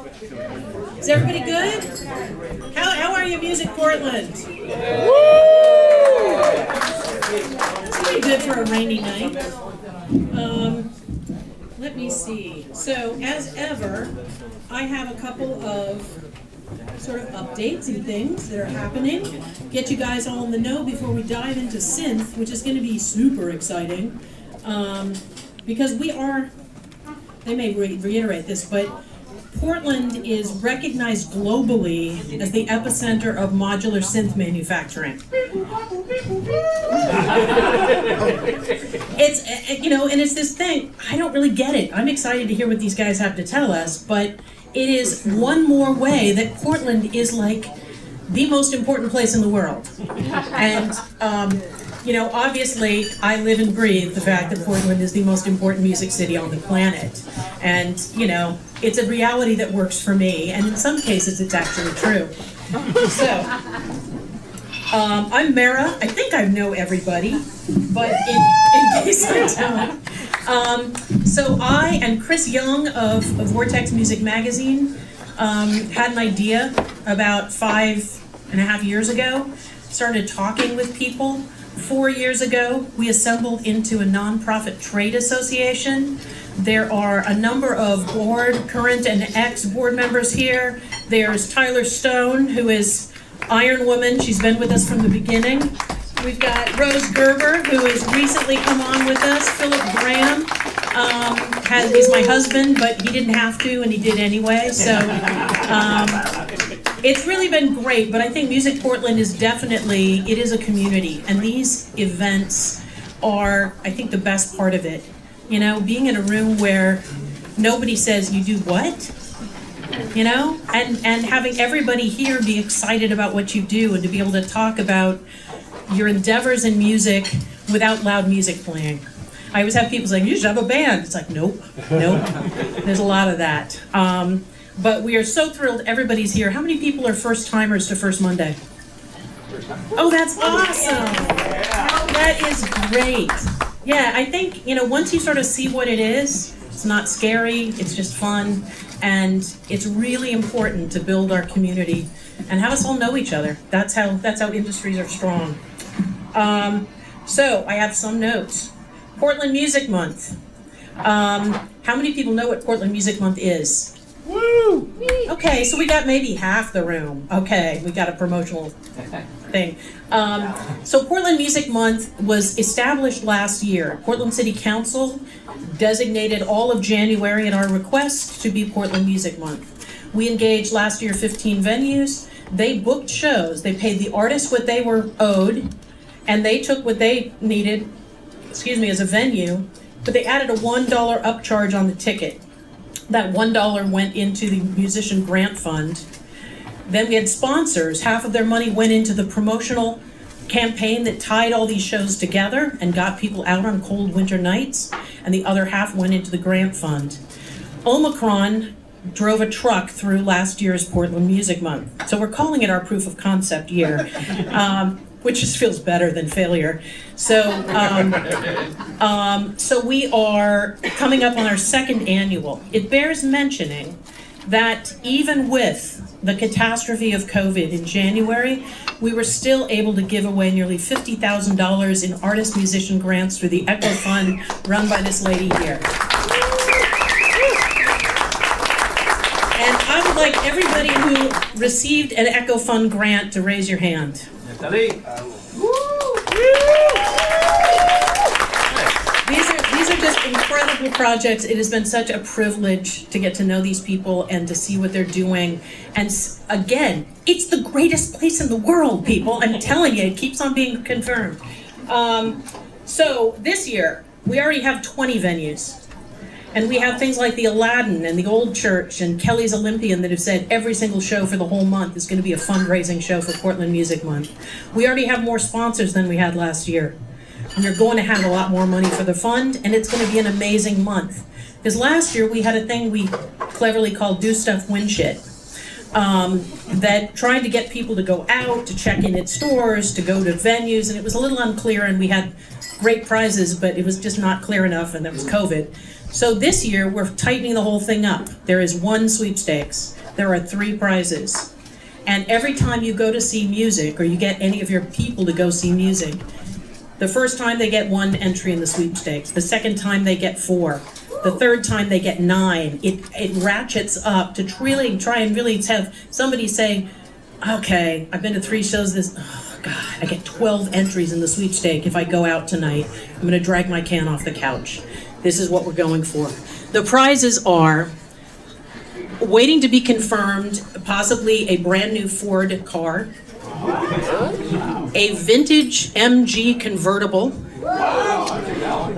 Is everybody good? How are you, Music Portland? It's pretty good for a rainy night. Let me see. So, as ever, I have a couple of sort of updates and things that are happening. Get you guys all in the know before we dive into SYNTH, which is going to be super exciting. Because we are, they may reiterate this, but Portland is recognized globally as the epicenter of modular synth manufacturing. It's, and it's this thing, I don't really get it. I'm excited to hear what these guys have to tell us, but it is one more way that Portland is like the most important place in the world. And, obviously, I live and breathe the fact that Portland is the most important music city on the planet. And, it's a reality that works for me, and in some cases it's actually true. So, I'm Meara. I think I know everybody, but in case I don't. So I and Chris Young of Vortex Music Magazine had an idea about 5.5 years ago, started talking with people. 4 years ago, we assembled into a nonprofit trade association. There are a number of current and ex-board members here. There's Tyler Stone, who is Iron Woman. She's been with us from the beginning. We've got Rose Gerber, who has recently come on with us. Philip Graham, he's my husband, but he didn't have to, and he did anyway. So it's really been great, but I think Music Portland is definitely, it is a community, and these events are, I think, the best part of it. Being in a room where nobody says, you do what? And having everybody here be excited about what you do and to be able to talk about your endeavors in music without loud music playing. I always have people saying, you should have a band. It's like, nope. There's a lot of that. But we are so thrilled everybody's here. How many people are first timers to First Monday? Oh, that's awesome. That is great. Yeah, I think, once you sort of see what it is, it's not scary, it's just fun, and it's really important to build our community and have us all know each other. That's how industries are strong. So I have some notes. Portland Music Month. How many people know what Portland Music Month is? Woo! Okay, so we got maybe half the room. Okay, we got a promotional thing. So Portland Music Month was established last year. Portland City Council designated all of January at our request to be Portland Music Month. We engaged last year 15 venues. They booked shows. They paid the artists what they were owed, and they took what they needed, as a venue, but they added a $1 upcharge on the ticket. That $1 went into the musician grant fund. Then we had sponsors. Half of their money went into the promotional campaign that tied all these shows together and got people out on cold winter nights, and the other half went into the grant fund. Omicron drove a truck through last year's Portland Music Month. So we're calling it our proof of concept year, which just feels better than failure. So, so we are coming up on our second annual. It bears mentioning that even with the catastrophe of COVID in January, we were still able to give away nearly $50,000 in artist-musician grants through the Echo Fund run by this lady here. And I would like everybody who received an Echo Fund grant to raise your hand. These are just incredible projects. It has been such a privilege to get to know these people and to see what they're doing. And again, it's the greatest place in the world, people. I'm telling you, it keeps on being confirmed. So this year, we already have 20 venues. And we have things like the Aladdin and the Old Church and Kelly's Olympian that have said every single show for the whole month is going to be a fundraising show for Portland Music Month. We already have more sponsors than we had last year. And you're going to have a lot more money for the fund, and it's going to be an amazing month. Because last year we had a thing we cleverly called Do Stuff, Win Shit. That tried to get people to go out, to check in at stores, to go to venues, and it was a little unclear, and we had great prizes, but it was just not clear enough, and there was COVID. So this year, we're tightening the whole thing up. There is one sweepstakes. There are 3 prizes. And every time you go to see music, or you get any of your people to go see music, the first time they get 1 entry in the sweepstakes. The second time they get 4. The third time they get 9. It ratchets up to really try and really have somebody say, okay, I've been to 3 shows this, oh God, I get 12 entries in the sweepstake if I go out tonight. I'm gonna drag my can off the couch. This is what we're going for. The prizes are waiting to be confirmed, possibly a brand new Ford car, a vintage MG convertible,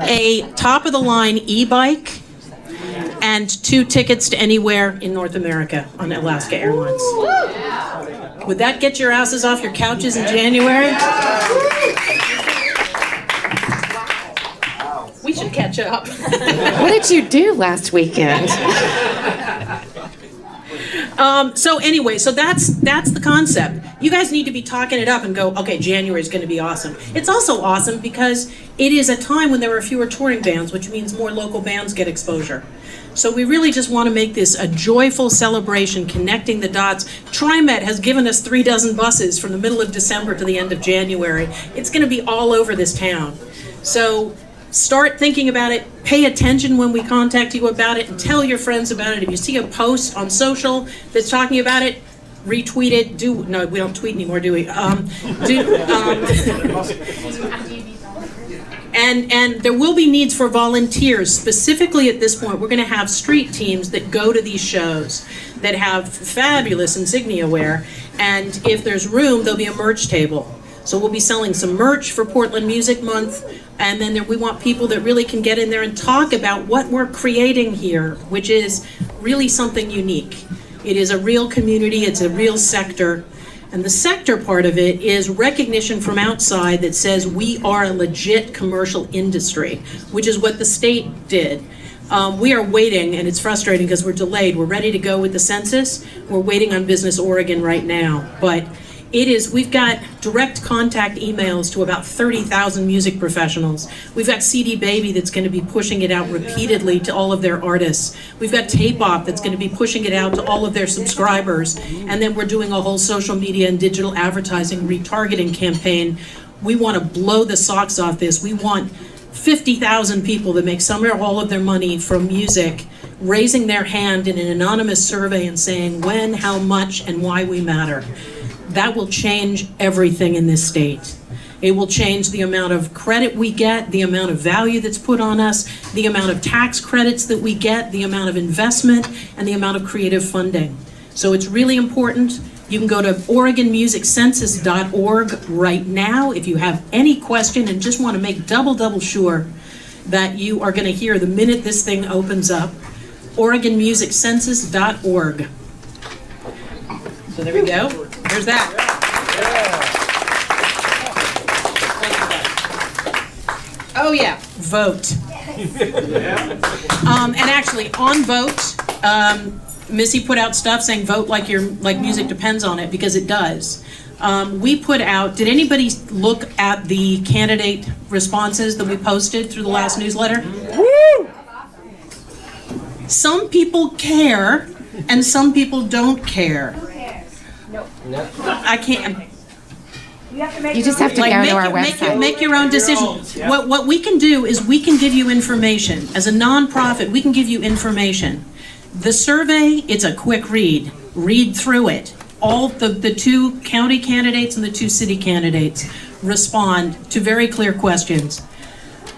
a top-of-the-line e-bike, and 2 tickets to anywhere in North America on Alaska Airlines. Would that get your asses off your couches in January? We should catch up. What did you do last weekend? So anyway, so that's the concept. You guys need to be talking it up and go, okay, January is going to be awesome. It's also awesome because it is a time when there are fewer touring bands, which means more local bands get exposure. So we really just want to make this a joyful celebration, connecting the dots. TriMet has given us 36 buses from the middle of December to the end of January. It's going to be all over this town. So start thinking about it, pay attention when we contact you about it, and tell your friends about it. If you see a post on social that's talking about it, retweet it. No, we don't tweet anymore, do we? And there will be needs for volunteers. Specifically at this point, we're going to have street teams that go to these shows that have fabulous insignia wear, and if there's room, there'll be a merch table. So we'll be selling some merch for Portland Music Month, and then we want people that really can get in there and talk about what we're creating here, which is really something unique. It is a real community, it's a real sector, and the sector part of it is recognition from outside that says we are a legit commercial industry, which is what the state did. We are waiting, and it's frustrating because we're delayed. We're ready to go with the census. We're waiting on Business Oregon right now, but we've got direct contact emails to about 30,000 music professionals. We've got CD Baby that's going to be pushing it out repeatedly to all of their artists. We've got Tape Op that's going to be pushing it out to all of their subscribers. And then we're doing a whole social media and digital advertising retargeting campaign. We want to blow the socks off this. We want 50,000 people that make some or all of their money from music raising their hand in an anonymous survey and saying when, how much, and why we matter. That will change everything in this state. It will change the amount of credit we get, the amount of value that's put on us, the amount of tax credits that we get, the amount of investment, and the amount of creative funding. So it's really important. You can go to OregonMusicCensus.org right now if you have any question and just want to make double sure that you are going to hear the minute this thing opens up. OregonMusicCensus.org. So there we go. There's that. Oh yeah, vote. And actually, on vote, Missy put out stuff saying vote like music depends on it, because it does. We put out, did anybody look at the candidate responses that we posted through the last newsletter? Woo! Some people care, and some people don't care. I can't. You just have to go to our website. Make your own decision. What we can do is we can give you information. As a nonprofit, we can give you information. The survey, it's a quick read. Read through it. All the 2 county candidates and the 2 city candidates respond to very clear questions.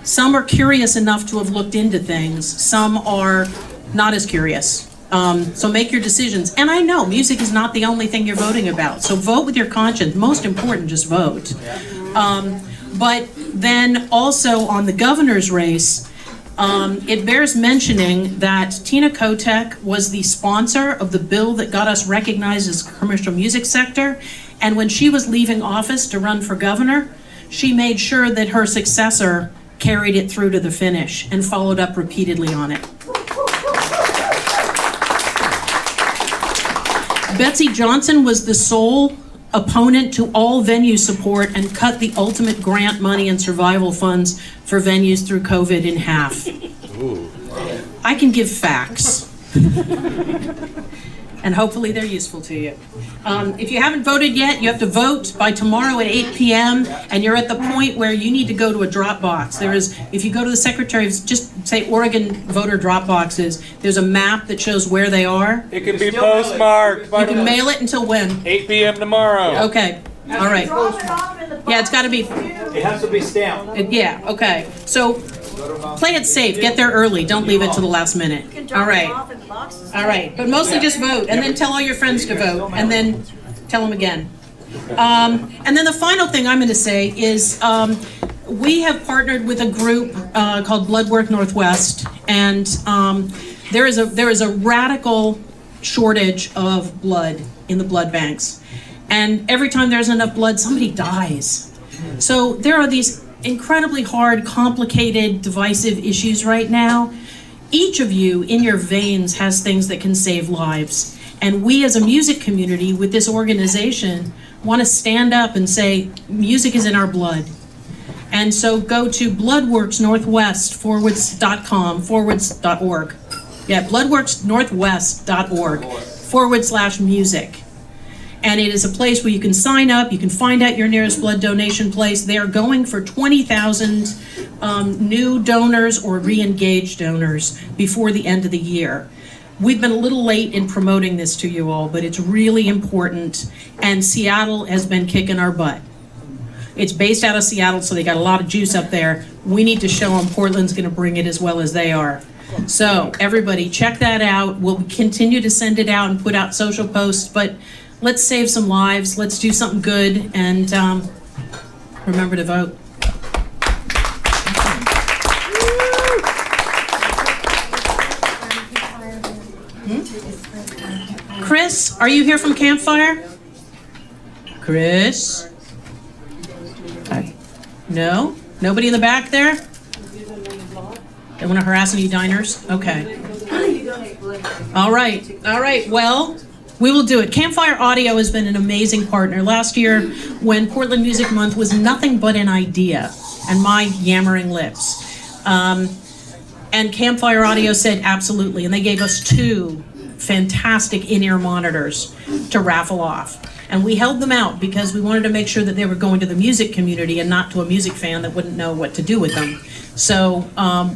Some are curious enough to have looked into things. Some are not as curious. So make your decisions. And I know music is not the only thing you're voting about. So vote with your conscience. Most important, just vote. But then also on the governor's race, it bears mentioning that Tina Kotek was the sponsor of the bill that got us recognized as a commercial music sector. And when she was leaving office to run for governor, she made sure that her successor carried it through to the finish and followed up repeatedly on it. Betsy Johnson was the sole opponent to all venue support and cut the ultimate grant money and survival funds for venues through COVID in half. I can give facts. And hopefully they're useful to you. If you haven't voted yet, you have to vote by tomorrow at 8 p.m. and you're at the point where you need to go to a drop box. If you go to the secretary's, just say Oregon voter drop boxes, there's a map that shows where they are. It can be postmarked. You can mail it until when? 8 p.m. tomorrow. Okay, all right. Yeah, it's gotta be, It has to be stamped. yeah, okay. So play it safe, get there early, don't leave it to the last minute. All right. All right, but mostly just vote, and then tell all your friends to vote, and then tell them again. And then the final thing I'm going to say is we have partnered with a group called Bloodwork Northwest, and there is a radical shortage of blood in the blood banks. And every time there's enough blood, somebody dies. So there are these incredibly hard, complicated, divisive issues right now. Each of you in your veins has things that can save lives. And we as a music community with this organization want to stand up and say, music is in our blood. And so go to bloodworksnorthwest.com/org. Yeah, bloodworksnorthwest.org/music. And it is a place where you can sign up, you can find out your nearest blood donation place. They are going for 20,000 new donors or re-engaged donors before the end of the year. We've been a little late in promoting this to you all, but it's really important. And Seattle has been kicking our butt. It's based out of Seattle, so they got a lot of juice up there. We need to show them Portland's going to bring it as well as they are. So everybody check that out. We'll continue to send it out and put out social posts, but let's save some lives, let's do something good, and remember to vote. Chris, are you here from Campfire? Chris? No? Nobody in the back there? Don't want to harass any diners? Okay. All right, well, we will do it. Campfire Audio has been an amazing partner. Last year, when Portland Music Month was nothing but an idea, and my yammering lips, and Campfire Audio said absolutely, and they gave us 2 fantastic in-ear monitors to raffle off. And we held them out because we wanted to make sure that they were going to the music community and not to a music fan that wouldn't know what to do with them. So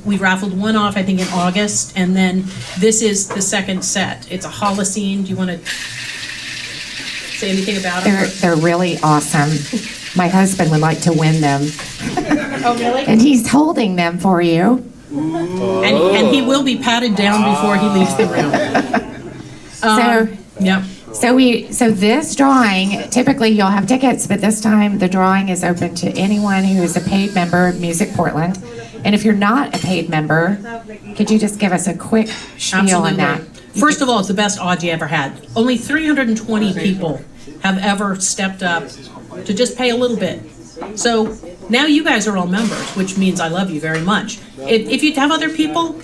we raffled one off, I think, in August, and then this is the second set. It's a Holocene. Do you want to say anything about them? They're really awesome. My husband would like to win them. Oh, really? And he's holding them for you. And he will be patted down before he leaves the room. Yep. So this drawing, typically you'll have tickets, but this time the drawing is open to anyone who is a paid member of Music Portland. And if you're not a paid member, could you just give us a quick spiel on that? First of all, it's the best odds you ever had. Only 320 people have ever stepped up to just pay a little bit. So now you guys are all members, which means I love you very much. If you have other people,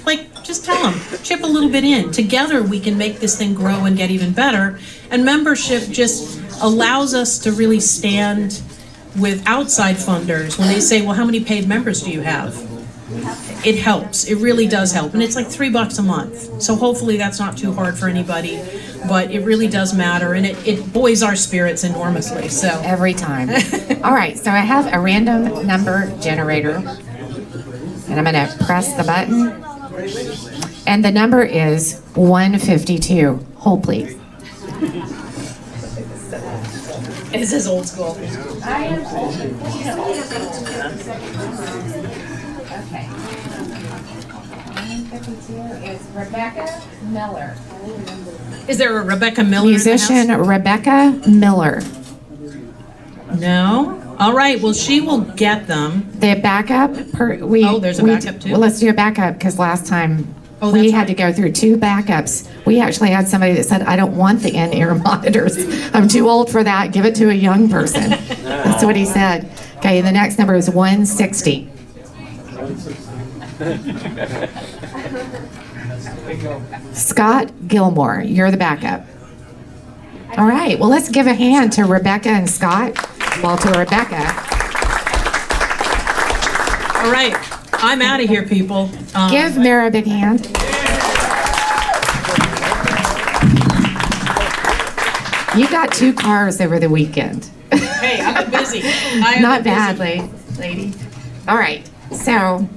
just tell them, chip a little bit in. Together we can make this thing grow and get even better. And membership just allows us to really stand with outside funders when they say, well, how many paid members do you have? It helps. It really does help. And it's like $3 a month. So hopefully that's not too hard for anybody, but it really does matter. And it buoys our spirits enormously. So every time. All right. So I have a random number generator and I'm going to press the button. And the number is 152. Hold, please. This is old school. I am old. Okay. 152 is Rebecca Miller. Is there a Rebecca Miller Musician in the house? Rebecca Miller. No? All right, well, she will get them. The backup, there's a backup too? Well, let's do a backup because last time Oh, we that's had right. to go through 2 backups. We actually had somebody that said, I don't want the in-ear monitors. I'm too old for that. Give it to a young person. That's what he said. Okay, the next number is 160. Scott Gilmore, you're the backup. All right, well, let's give a hand to Rebecca and Scott. Well, to Rebecca. All right, I'm out of here, people. Give Meara a big hand. You got 2 cars over the weekend. Hey, I've been busy. Not badly, lady. All right. So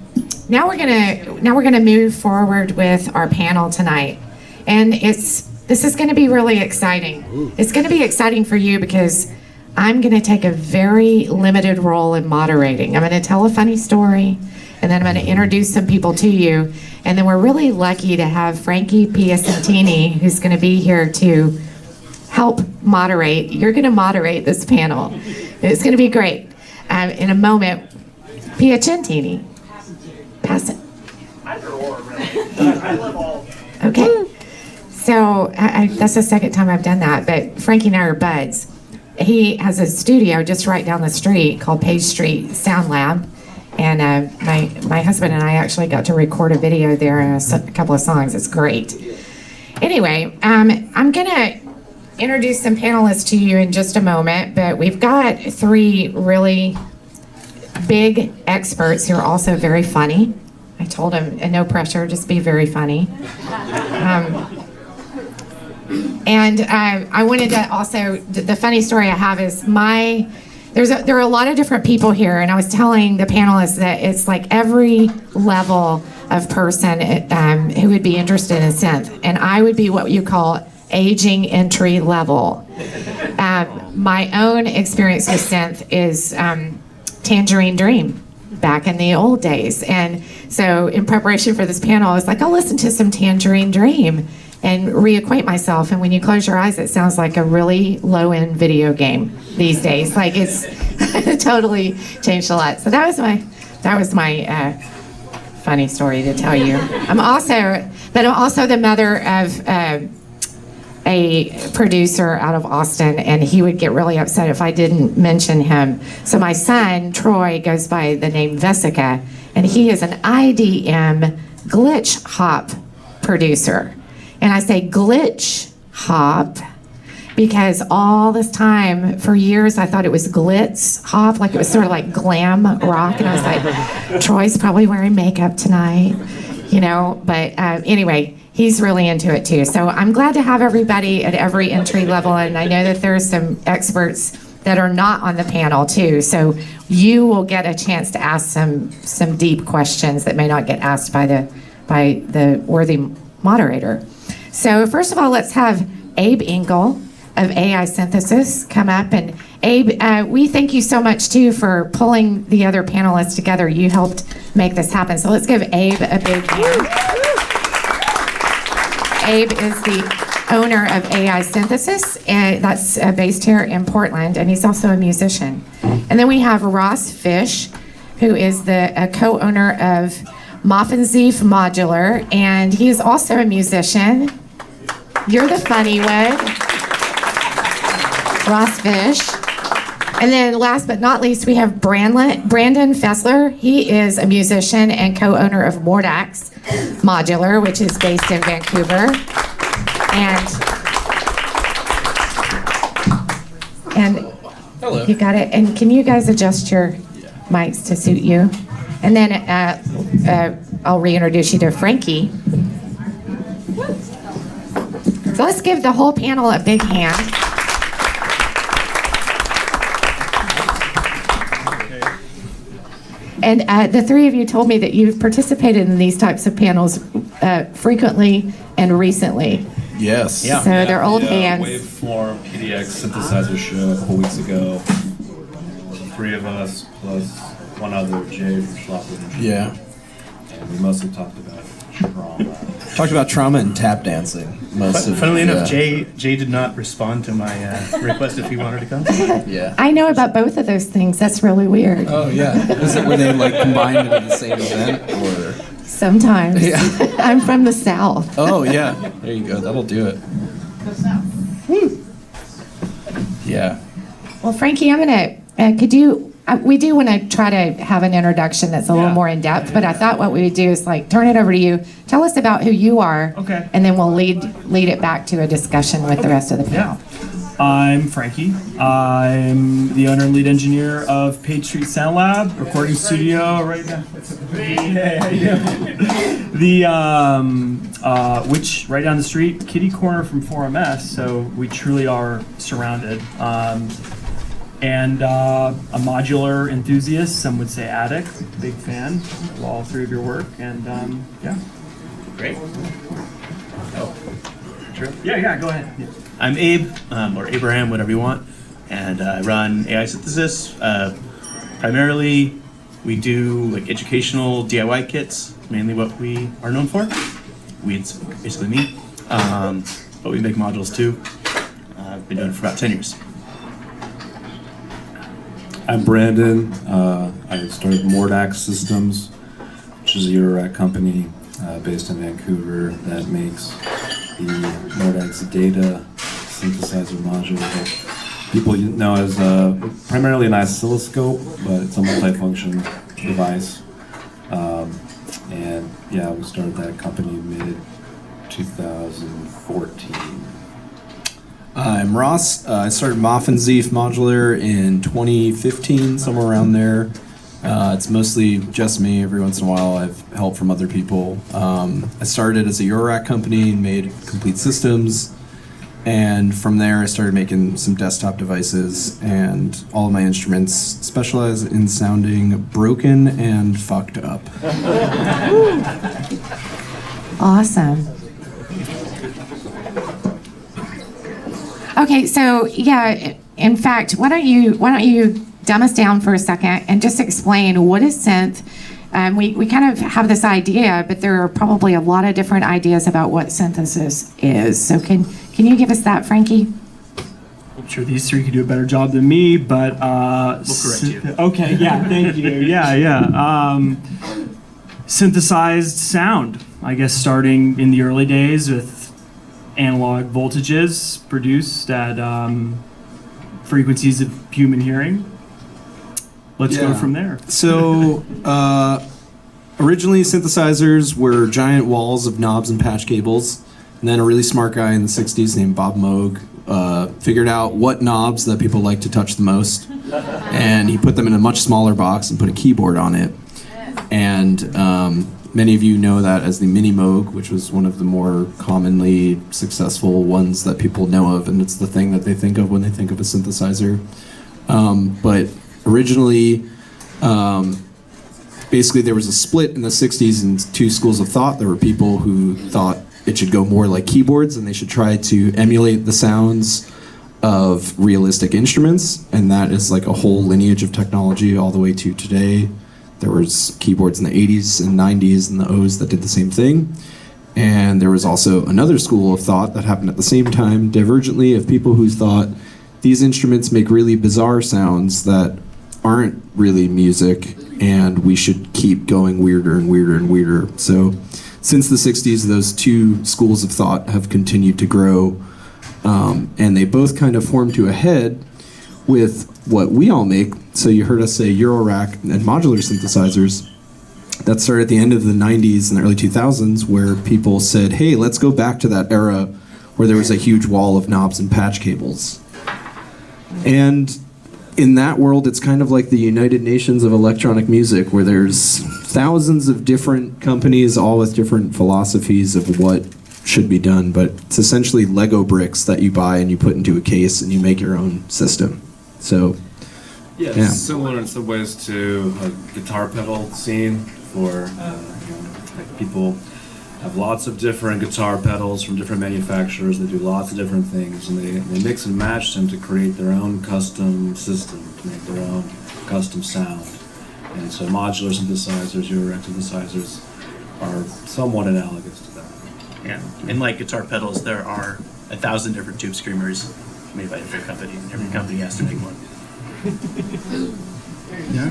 now we're gonna move forward with our panel tonight, and this is going to be really exciting. It's going to be exciting for you because I'm going to take a very limited role in moderating. I'm going to tell a funny story, and then I'm going to introduce some people to you, and then we're really lucky to have Frankie Piacentini, who's going to be here to help moderate. You're going to moderate this panel. It's going to be great. In a moment, Piacentini. Pass it. Okay. So that's the second time I've done that, but Frankie and I are buds. He has a studio just right down the street called Page Street Sound Lab, and my husband and I actually got to record a video there and a couple of songs. It's great. Anyway, I'm gonna introduce some panelists to you in just a moment, but we've got 3 really big experts who are also very funny. I told them, no pressure, just be very funny. And I wanted to also, the funny story I have is there are a lot of different people here, and I was telling the panelists that it's like every level of person who would be interested in synth, and I would be what you call aging entry level. My own experience with synth is Tangerine Dream back in the old days, and so in preparation for this panel, I was like, I'll listen to some Tangerine Dream and reacquaint myself. And when you close your eyes, it sounds like a really low-end video game these days. Like it's totally changed a lot. So that was my funny story to tell you. I'm also the mother of a producer out of Austin, and he would get really upset if I didn't mention him. So my son, Troy, goes by the name Vesica, and he is an IDM glitch hop producer. And I say glitch hop because all this time, for years, I thought it was glitz hop, like it was sort of like glam rock. And I was like, Troy's probably wearing makeup tonight, you know? But anyway, he's really into it too. So I'm glad to have everybody at every entry level. And I know that there's some experts that are not on the panel too. So you will get a chance to ask some deep questions that may not get asked by the worthy moderator. So first of all, let's have Abe Ingle of AI Synthesis come up. And Abe, we thank you so much too for pulling the other panelists together. You helped make this happen. So let's give Abe a big hand. Abe is the owner of AI Synthesis, and that's based here in Portland, and he's also a musician. And then we have Ross Fish, who is the co-owner of Moffenzeef Modular, and he is also a musician. You're the funny one, Ross Fish. And then last but not least, we have Brandon Fessler. He is a musician and co-owner of Mordax Modular, which is based in Vancouver. And hello. You got it. And can you guys adjust your mics to suit you? And then I'll reintroduce you to Frankie. So let's give the whole panel a big hand. And the 3 of you told me that you've participated in these types of panels frequently and recently. Yes. So they're old hands. Waveform PDX synthesizer show a couple weeks ago. 3 of us plus one other, Jay from Schlafly. Yeah. And we mostly talked about trauma. Talked about trauma and tap dancing. Funnily enough, Jay did not respond to my request if he wanted to come. Yeah. I know about both of those things. That's really weird. Oh yeah. Is it where they like combined into the same event or? Sometimes. Yeah. I'm from the South. Oh yeah. There you go. That'll do it. Yeah. Well, Frankie, I'm gonna. Could you? We do want to try to have an introduction that's a little more in depth, but I thought what we would do is like turn it over to you. Tell us about who you are, Okay. and then we'll lead it back to a discussion with the rest of the panel. I'm Frankie. I'm the owner and lead engineer of Page Street Sound Lab, recording studio right now. Hey, how you doing? Which right down the street, kitty corner from 4MS, so we truly are surrounded. And a modular enthusiast, some would say addict, big fan of all three of your work, and yeah. Great. Oh, true. Yeah, go ahead. Yeah. I'm Abe, or Abraham, whatever you want, and I run AI Synthesis. Primarily, we do like educational DIY kits, mainly what we are known for. It's basically me, but we make modules too. I've been doing it for about 10 years. I'm Brandon. I started Mordax Systems, which is a Eurorack company based in Vancouver that makes the Mordax data synthesizer module that people know as primarily an oscilloscope, but it's a multifunction device. And yeah, we started that company mid-2014. I'm Ross. I started Moffenzeef Modular in 2015, somewhere around there. It's mostly just me. Every once in a while, I've help from other people. I started as a Eurorack company and made complete systems. And from there, I started making some desktop devices. And all of my instruments specialize in sounding broken and fucked up. Awesome. Okay, so yeah, in fact, why don't you dumb us down for a second and just explain what is synth? We kind of have this idea, but there are probably a lot of different ideas about what synthesis is. So can you give us that, Frankie? I'm sure these three could do a better job than me, but We'll correct you. Okay, yeah, thank you. Yeah. Synthesized sound, I guess, starting in the early days with analog voltages produced at frequencies of human hearing. Let's go from there. So, originally synthesizers were giant walls of knobs and patch cables. And then a really smart guy in the 60s named Bob Moog figured out what knobs that people like to touch the most. And he put them in a much smaller box and put a keyboard on it. And many of you know that as the Mini Moog, which was one of the more commonly successful ones that people know of, and it's the thing that they think of when they think of a synthesizer. But originally, basically there was a split in the 60s in two schools of thought. There were people who thought it should go more like keyboards and they should try to emulate the sounds of realistic instruments, and that is like a whole lineage of technology all the way to today. There was keyboards in the 80s and 90s and the O's that did the same thing. And there was also another school of thought that happened at the same time, divergently, of people who thought these instruments make really bizarre sounds that aren't really music, and we should keep going weirder and weirder and weirder. So since the 60s, those two schools of thought have continued to grow, and they both kind of form to a head with what we all make. So you heard us say Eurorack and modular synthesizers. That started at the end of the 90s and the early 2000s, where people said, hey, let's go back to that era where there was a huge wall of knobs and patch cables. And in that world, it's kind of like the United Nations of electronic music, where there's thousands of different companies, all with different philosophies of what should be done. But it's essentially Lego bricks that you buy and you put into a case and you make your own system. So, Yeah, yeah. it's similar in some ways to a guitar pedal scene for like people have lots of different guitar pedals from different manufacturers. They do lots of different things, and they mix and match them to create their own custom system, to make their own custom sound. And so modular synthesizers, Eurorack synthesizers are somewhat analogous to that. Yeah, and like guitar pedals, there are 1,000 different tube screamers made by different companies, and every company has to make one. Yeah.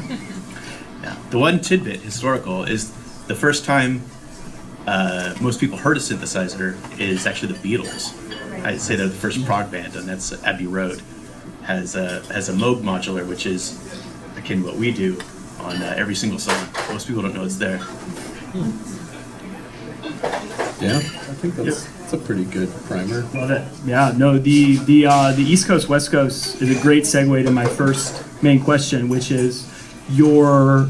Yeah. The one tidbit, historical, is the first time most people heard a synthesizer is actually the Beatles. I'd say they're the first prog band, and that's Abbey Road. Has a Moog modular, which is akin to what we do on every single song. Most people don't know it's there. Yeah, I think that's a pretty good primer. Love it. Yeah, no, the East Coast, West Coast is a great segue to my first main question, which is your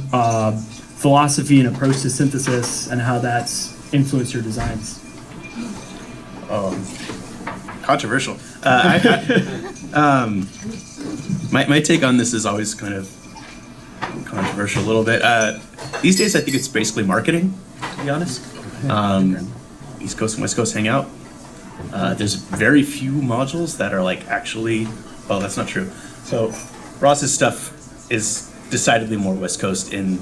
philosophy and approach to synthesis and how that's influenced your designs. Controversial. My take on this is always kind of controversial a little bit. These days, I think it's basically marketing, to be honest. East Coast and West Coast hang out. There's very few modules that are like actually, well, that's not true. So Ross's stuff is decidedly more West Coast in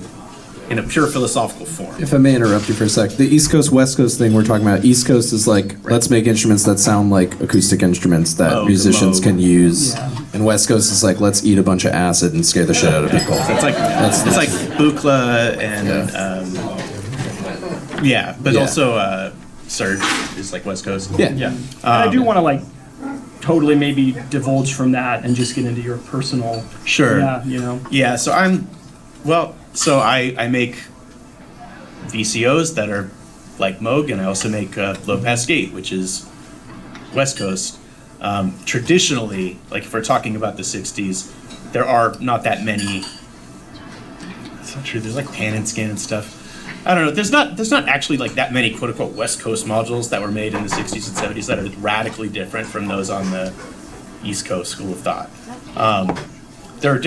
a pure philosophical form. If I may interrupt you for a sec, the East Coast, West Coast thing we're talking about, East Coast is like, let's make instruments that sound like acoustic instruments that musicians can use. And West Coast is like, let's eat a bunch of acid and scare the shit out of people. So it's like Buchla and but also Surge is like West Coast. Yeah. And I do want to like totally maybe divulge from that and just get into your personal. Sure. Yeah, you know. Yeah. So I make VCOs that are like Moog, and I also make low pass gate, which is West Coast. Traditionally, like if we're talking about the 60s, there are not that many. It's not true. There's like pan and scan and stuff. I don't know. There's not actually like that many quote unquote West Coast modules that were made in the 60s and 70s that are radically different from those on the East Coast school of thought. There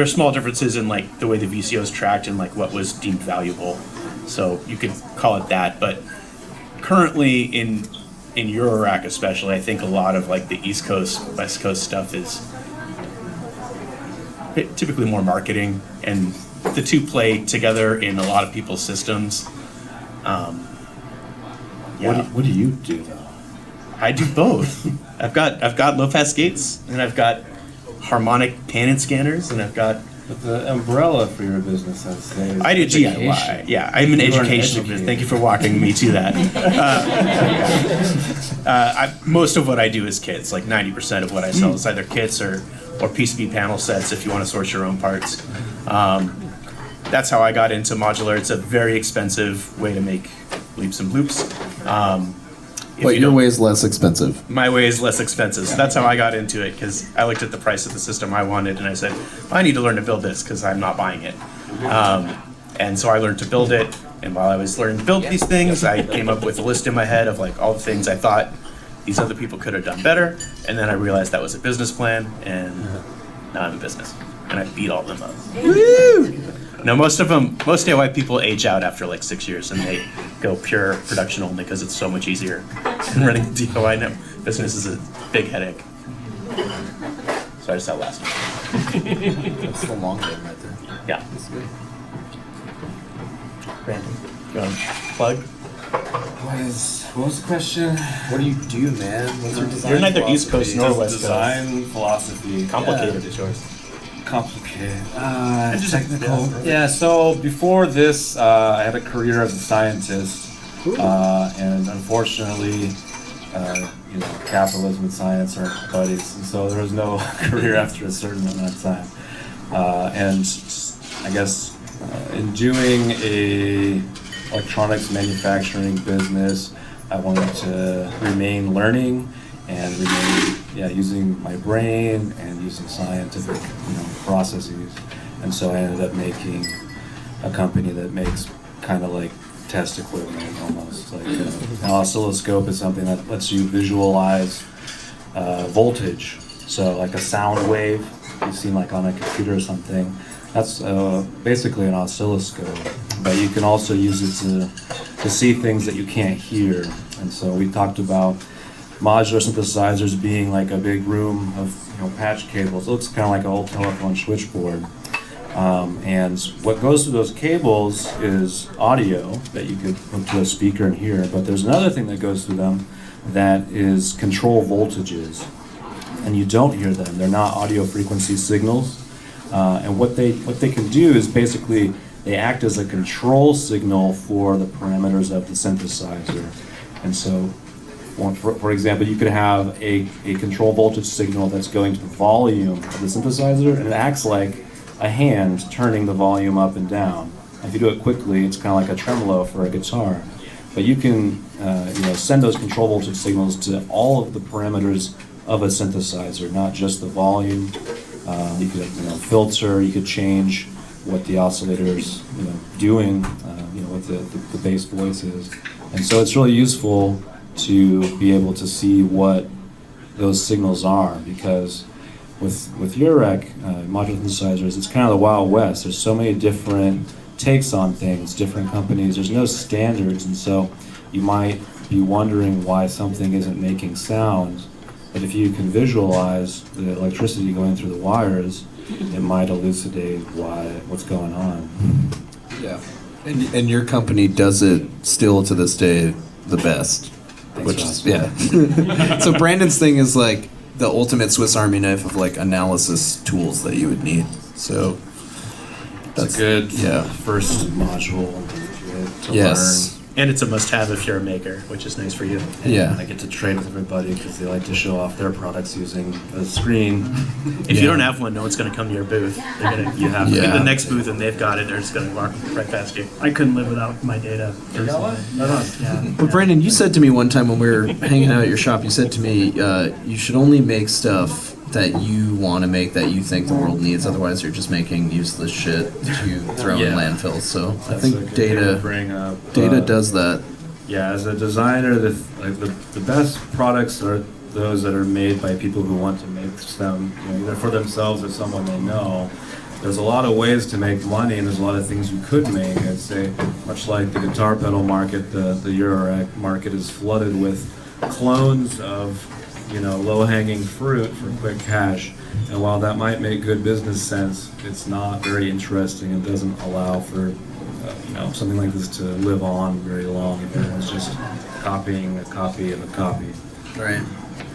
are small differences in like the way the VCOs tracked and like what was deemed valuable. So you could call it that. But currently in Eurorack especially, I think a lot of like the East Coast, West Coast stuff is typically more marketing, and the two play together in a lot of people's systems. What do you do though? I do both. I've got low pass gates, and I've got harmonic pan and scanners, and I've got. But the umbrella for your business, I'd say, is I do education. DIY. Yeah, I'm an educational business. Thank you for walking me to that. Most of what I do is kits. Like 90% of what I sell is either kits or PCB panel sets if you want to source your own parts. That's how I got into modular. It's a very expensive way to make leaps and bloops. But your way is less expensive. My way is less expensive. So that's how I got into it, because I looked at the price of the system I wanted and I said, I need to learn to build this because I'm not buying it. And so I learned to build it. And while I was learning to build these things, I came up with a list in my head of like all the things I thought these other people could have done better. And then I realized that was a business plan, and now I'm in business. And I beat all of them up. Woo! No, most DIY people age out after like 6 years, and they go pure production only because it's so much easier. And running DIY business is a big headache. So I just that last one. That's the long game right there. Yeah. Brandon, you want to plug? What was the question? What do you do, man? What's your design You're neither East Coast nor West Coast. Design philosophy. Complicated is yours. Complicated. Technical. Yeah, so before this, I had a career as a scientist. And unfortunately, capitalism and science are buddies. And so there was no career after a certain amount of time. And I guess in doing a electronics manufacturing business, I wanted to remain learning and remain using my brain and using scientific processes. And so I ended up making a company that makes kind of like test equipment almost. Like an oscilloscope is something that lets you visualize voltage. So like a sound wave you've seen like on a computer or something, that's basically an oscilloscope. But you can also use it to see things that you can't hear. And so we talked about modular synthesizers being like a big room of patch cables. It looks kind of like an old telephone switchboard. And what goes through those cables is audio that you could hook to a speaker and hear. But there's another thing that goes through them that is control voltages. And you don't hear them. They're not audio frequency signals. And what they can do is basically they act as a control signal for the parameters of the synthesizer. And so, for example, you could have a control voltage signal that's going to the volume of the synthesizer, and it acts like a hand turning the volume up and down. If you do it quickly, it's kind of like a tremolo for a guitar. but you can send those control voltage signals to all of the parameters of a synthesizer, not just the volume. You could filter. You could change what the oscillator's doing. What the bass voice is, and so it's really useful to be able to see what those signals are, because with Eurorack modular synthesizers, it's kind of the Wild West. There's so many different takes on things, different companies. There's no standards, and so you might be wondering why something isn't making sound. But if you can visualize the electricity going through the wires, it might elucidate what's going on. Yeah. And your company does it still to this day the best. Which is, yeah. So Brandon's thing is like the ultimate Swiss Army knife of like analysis tools that you would need. So that's a good yeah. first module to yes. learn. And it's a must-have if you're a maker, which is nice for you. And yeah. I get to trade with everybody because they like to show off their products using a screen. If you don't have one, no one's going to come to your booth. They're going to. You have to Yeah. go to the next booth, and they've got it. They're just going to walk right past you. I couldn't live without my data. Yeah. But Brandon, you said to me one time when we were hanging out at your shop, you said to me, you should only make stuff that you want to make that you think the world needs. Otherwise, you're just making useless shit to throw in landfills. So I think data does that. Yeah, as a designer, the best products are those that are made by people who want to make them, either for themselves or someone they know. There's a lot of ways to make money, and there's a lot of things you could make. I'd say, much like the guitar pedal market, the Eurorack market is flooded with clones of, low-hanging fruit for quick cash. And while that might make good business sense, it's not very interesting. It doesn't allow for something like this to live on very long if everyone's just copying a copy of a copy. Right.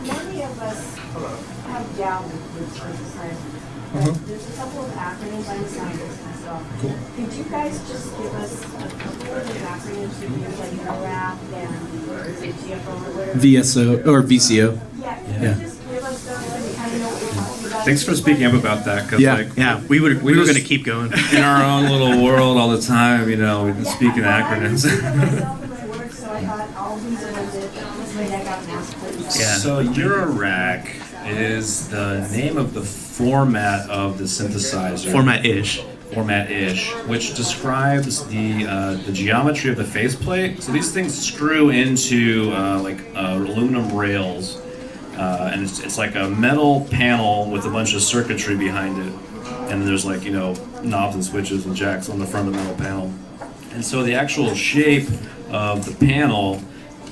Many of us have dabbled with synthesizer. There's a couple of acronyms I'm scientists myself. Cool. Could you guys just give us a couple of the acronyms you use, like NORAP and GFO or whatever? VSO or VCO. Yeah. Just give us those so we kind of know what we're talking about. Thanks for speaking up about that, because Yeah, we were going to keep going. in our own little world all the time, we speak in acronyms. So I thought all these are legit. This way I got an ask, please. Yeah. So Eurorack is the name of the format of the synthesizer. Format-ish, which describes the geometry of the faceplate. So these things screw into aluminum rails, and it's like a metal panel with a bunch of circuitry behind it. And there's knobs and switches and jacks on the front of the metal panel. And so the actual shape of the panel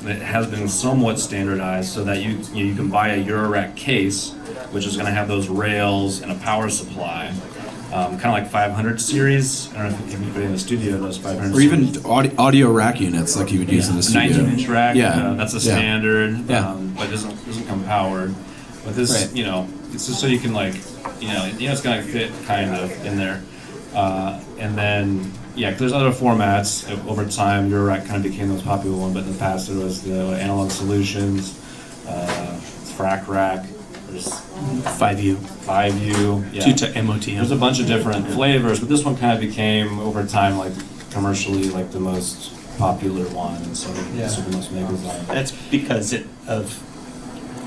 that has been somewhat standardized so that you can buy a Eurorack case, which is going to have those rails and a power supply. Kind of like 500 series. I don't know if anybody in the studio knows 500 Or even audio rack units like you would use in the studio. 19-inch rack. Yeah. That's a standard. Yeah. But it doesn't come powered. But this, it's just so you can it's going to fit kind of in there. And then, there's other formats. Over time, Eurorack kind of became the most popular one, but in the past there was the Analog Solutions, Frac Rack, there's 5U, yeah. MOTM. There's a bunch of different flavors, but this one kind of became, over time, commercially, the most popular one, and so the most makers on it. That's because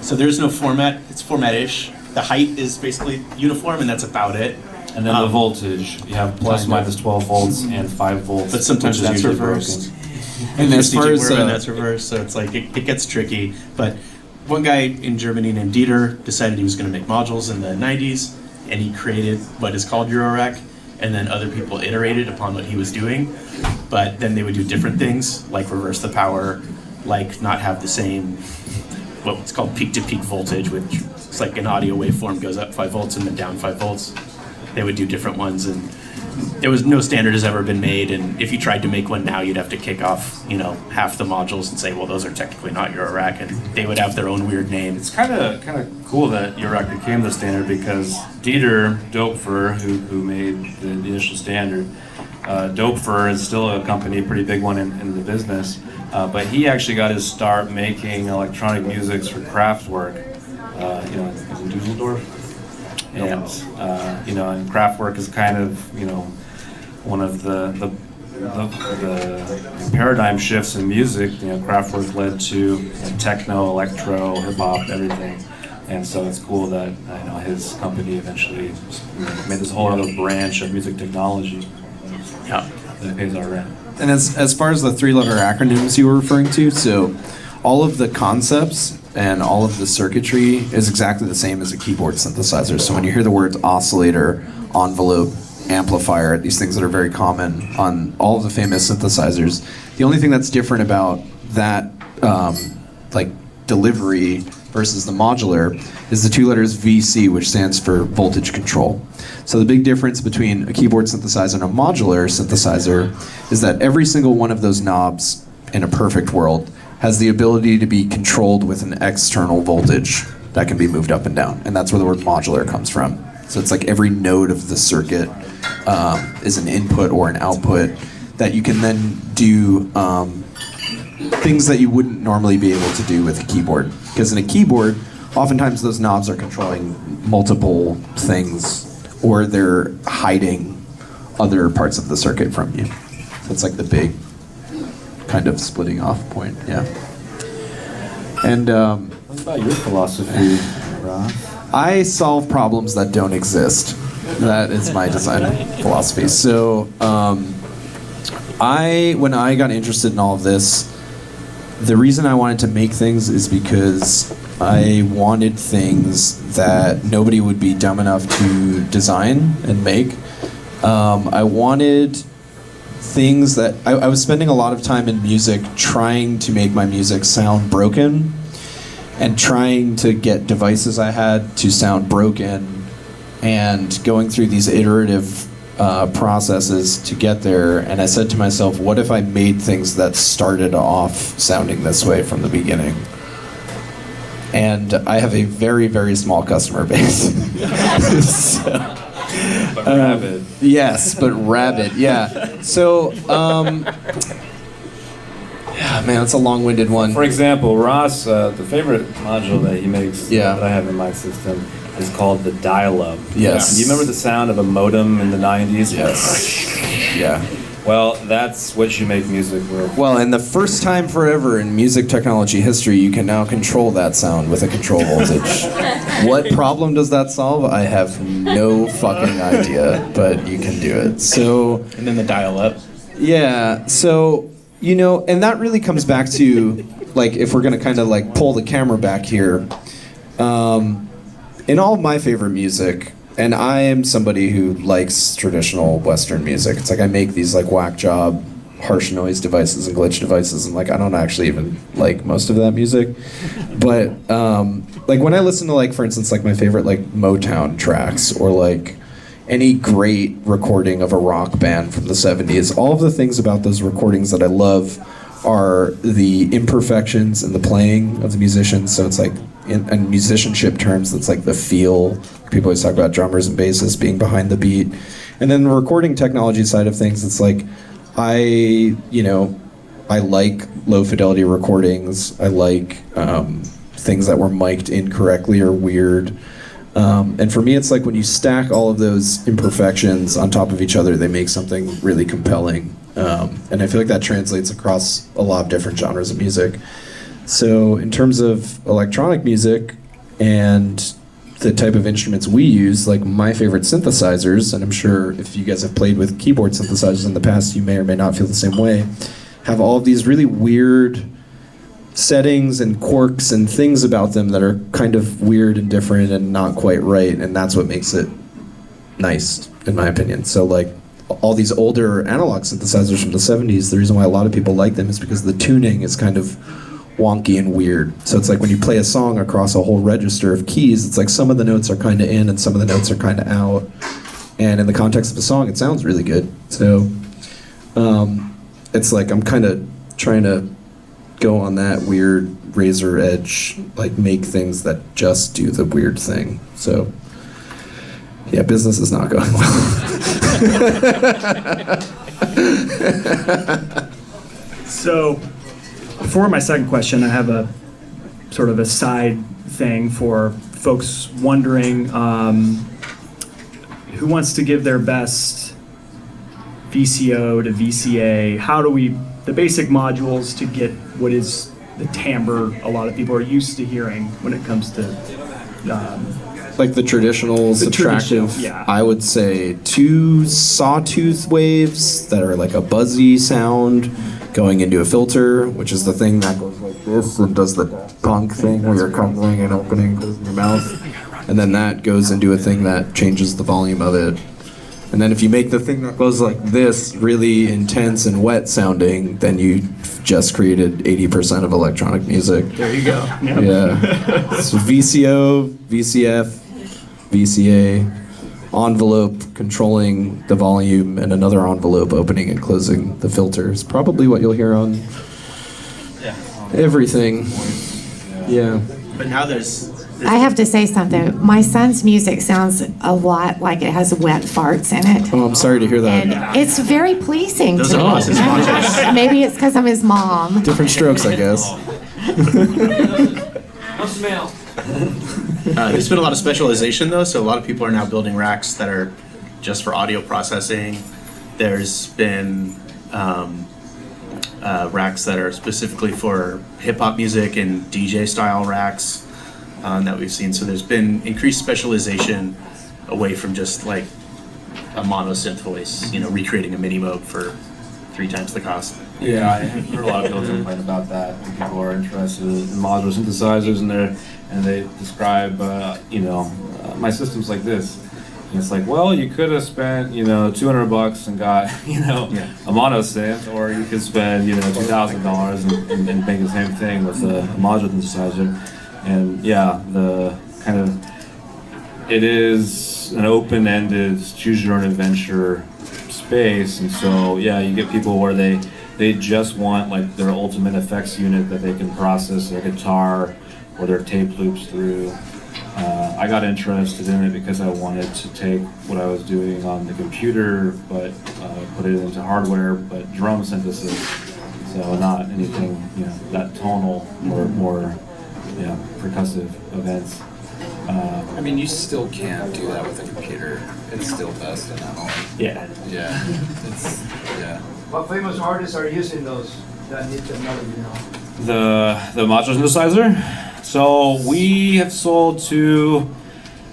so there's no format, it's format-ish. The height is basically uniform, and that's about it. And then the voltage, you have plus minus 12 volts and 5 volts. But sometimes which is that's usually reversed. And as far as that's reversed, so it's it gets tricky. But one guy in Germany named Dieter decided he was going to make modules in the 90s, and he created what is called Eurorack, and then other people iterated upon what he was doing, but then they would do different things, like reverse the power, like not have the same, what's called peak-to-peak voltage, which is like an audio waveform goes up 5 volts and then down 5 volts. They would do different ones, and there was no standard has ever been made, and if you tried to make one now, you'd have to kick off, half the modules and say, well, those are technically not Eurorack, and they would have their own weird name. It's kind of cool that Eurorack became the standard, because Dieter Doepfer, who made the initial standard, Doepfer is still a company, a pretty big one in the business, but he actually got his start making electronic music for Kraftwerk, in Dusseldorf. And and Kraftwerk is kind of one of the the paradigm shifts in music, Kraftwerk led to techno, electro, hip hop, everything. And so it's cool that his company eventually made this whole other branch of music technology that pays our rent. And as far as the three-letter acronyms you were referring to, so all of the concepts and all of the circuitry is exactly the same as a keyboard synthesizer. So when you hear the words oscillator, envelope, amplifier, these things that are very common on all of the famous synthesizers, the only thing that's different about that delivery versus the modular is the two letters VC, which stands for voltage control. So the big difference between a keyboard synthesizer and a modular synthesizer is that every single one of those knobs in a perfect world has the ability to be controlled with an external voltage that can be moved up and down. And that's where the word modular comes from. So it's like every node of the circuit is an input or an output that you can then do things that you wouldn't normally be able to do with a keyboard. Because in a keyboard, oftentimes those knobs are controlling multiple things, or they're hiding other parts of the circuit from you. So it's like the big kind of splitting off point, yeah. And what about your philosophy, Ross? I solve problems that don't exist. That is my design philosophy. So when I got interested in all of this, the reason I wanted to make things is because I wanted things that nobody would be dumb enough to design and make. I wanted things that I was spending a lot of time in music trying to make my music sound broken and trying to get devices I had to sound broken and going through these iterative processes to get there. And I said to myself, what if I made things that started off sounding this way from the beginning? And I have a very, very small customer base. But rabid. Yes, but rabid, yeah. So, yeah, man, it's a long-winded one. For example, Ross, the favorite module that he makes that I have in my system is called the dial-up. Yes. Do you remember the sound of a modem in the 90s? Yes. Yeah. Well, that's what you make music with. Well, and the first time forever in music technology history, you can now control that sound with a control voltage. What problem does that solve? I have no fucking idea, but you can do it. So, And then the dial-up. yeah, so, and that really comes back to, like, if we're going to kind of, like, pull the camera back here, in all of my favorite music, and I am somebody who likes traditional Western music. It's like I make these like whack job, harsh noise devices and glitch devices, and like I don't actually even like most of that music. But like when I listen to like, for instance, like my favorite like Motown tracks or like any great recording of a rock band from the 70s, all of the things about those recordings that I love are the imperfections in the playing of the musicians. So it's like in musicianship terms, that's like the feel. People always talk about drummers and bassists being behind the beat. And then the recording technology side of things, it's like I like low fidelity recordings. I like things that were mic'd incorrectly or weird. And for me, it's like when you stack all of those imperfections on top of each other, they make something really compelling. And I feel like that translates across a lot of different genres of music. So in terms of electronic music and the type of instruments we use, like my favorite synthesizers, and I'm sure if you guys have played with keyboard synthesizers in the past, you may or may not feel the same way, have all of these really weird settings and quirks and things about them that are kind of weird and different and not quite right, and that's what makes it nice, in my opinion. So like all these older analog synthesizers from the 70s, the reason why a lot of people like them is because the tuning is kind of wonky and weird. So it's like when you play a song across a whole register of keys, it's like some of the notes are kind of in and some of the notes are kind of out. And in the context of a song, it sounds really good. So it's like I'm kind of trying to go on that weird razor edge, like make things that just do the weird thing. So yeah, business is not going well. So, for my second question, I have a sort of a side thing for folks wondering who wants to give their best VCO to VCA? How do we, the basic modules to get what is the timbre a lot of people are used to hearing when it comes to Like the traditional subtractive, yeah. I would say 2 sawtooth waves that are like a buzzy sound going into a filter, which is the thing that goes like this and does the punk thing where you're crumbling and opening, closing your mouth. And then that goes into a thing that changes the volume of it. And then if you make the thing that goes like this really intense and wet sounding, then you just created 80% of electronic music. There you go. Yep. Yeah. So VCO, VCF, VCA, envelope controlling the volume, and another envelope opening and closing the filter is probably what you'll hear on everything. Yeah. But now there's I have to say something. My son's music sounds a lot like it has wet farts in it. Oh, I'm sorry to hear that. And it's very pleasing Those to are me. Ross's modules. Maybe it's because I'm his mom. Different strokes, I guess. No smell. There's been a lot of specialization though, so a lot of people are now building racks that are just for audio processing. There's been racks that are specifically for hip hop music and DJ style racks that we've seen. So there's been increased specialization away from just like a mono synth voice, recreating a MIDI mode for 3 times the cost. Yeah, I heard a lot of people complain about that. And people are interested in modular synthesizers, and they describe, my system's like this. And it's like, well, you could have spent, $200 and got, a mono synth, or you could spend, $2,000 and make the same thing with a modular synthesizer. And yeah, it is an open-ended, choose-your-own-adventure space, and so yeah, you get people where they just want like their ultimate effects unit that they can process their guitar or their tape loops through. I got interested in it because I wanted to take what I was doing on the computer, but put it into hardware, but drum synthesis. So not anything, that tonal or more, percussive events. I mean, you still can't do that with a computer. It's still best in analog. Yeah. Yeah. Yeah. What famous artists are using those that need technology now? The modular synthesizer. So we have sold to.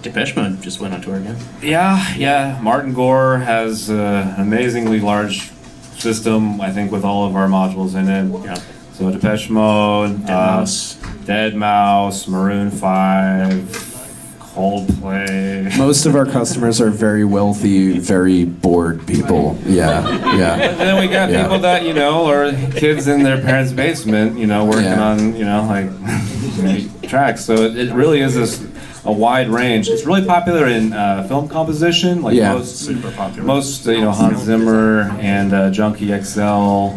Depeche Mode just went on tour again. Yeah. Martin Gore has an amazingly large system, I think, with all of our modules in it. Yeah. So Depeche Mode, Dead Mouse, Maroon 5, Coldplay. Most of our customers are very wealthy, very bored people. Yeah. And then we got people that, are kids in their parents' basement, working on, tracks. So it really is a wide range. It's really popular in film composition, like Super popular. most Hans Zimmer and Junkie XL.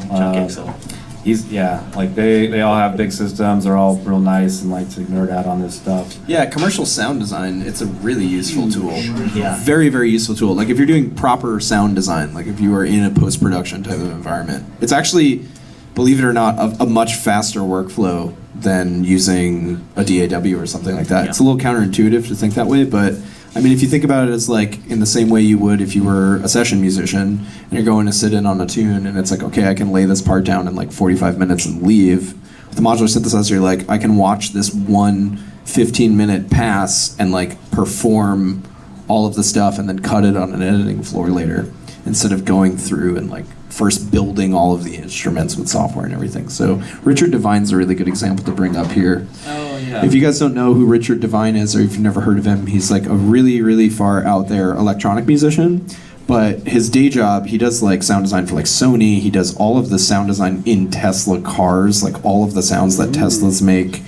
They all have big systems. They're all real nice and like to nerd out on this stuff. Yeah, commercial sound design, it's a really useful tool. Yeah. Very, very useful tool. Like if you're doing proper sound design, like if you are in a post-production type of environment, it's actually, believe it or not, a much faster workflow than using a DAW or something like that. Yeah. It's a little counterintuitive to think that way, but I mean, if you think about it as like in the same way you would if you were a session musician and you're going to sit in on a tune and it's like, okay, I can lay this part down in like 45 minutes and leave. With the modular synthesizer, you're like, I can watch this one 15-minute pass and like perform all of the stuff and then cut it on an editing floor later instead of going through and like first building all of the instruments with software and everything. So Richard Devine's a really good example to bring up here. Oh, yeah. If you guys don't know who Richard Devine is, or if you've never heard of him, he's like a really, really far out there electronic musician. But his day job, he does like sound design for like Sony. He does all of the sound design in Tesla cars, like all of the sounds that Teslas make.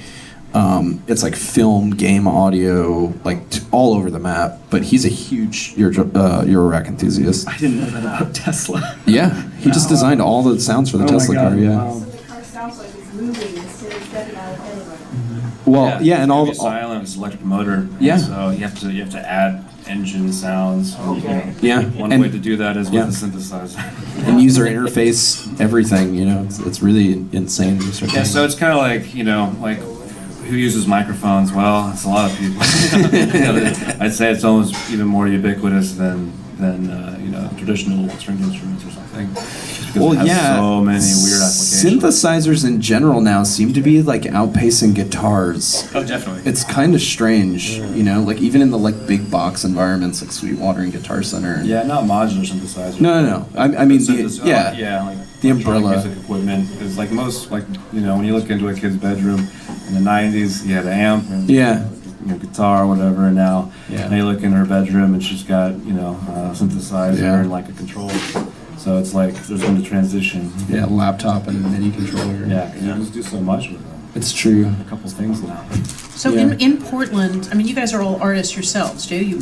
It's like film, game audio, like all over the map. But he's a huge Eurorack enthusiast. I didn't know that about Tesla. Yeah, he just designed all the sounds for the Tesla car. Yeah. Wow. The car sounds like it's moving instead of stepping out of anywhere. Well, yeah, and all the silent, it's electric motor. Yeah. So you have to add engine sounds. Okay. Yeah, One and- way to do that is with yeah. the synthesizer. and user interface, everything. It's really insane. Yeah, so it's kind of like, like who uses microphones? Well, it's a lot of people. I'd say it's almost even more ubiquitous than traditional stringed instruments or something. Just because it has so many weird applications. Synthesizers in general now seem to be like outpacing guitars. Oh, definitely. It's kind of strange, like even in the like big box environments like Sweetwater and Guitar Center. Yeah, not modular synthesizers. No. I mean, like the umbrella. Music equipment. Because like most, when you look into a kid's bedroom in the '90s, you had an amp and guitar or whatever, and now you look in her bedroom and she's got a synthesizer and like a controller. So it's like there's been a transition. Yeah, laptop and a MIDI controller. Yeah, because you just do so much with them. It's true. A couple things now. So in Portland, I mean, you guys are all artists yourselves, too. You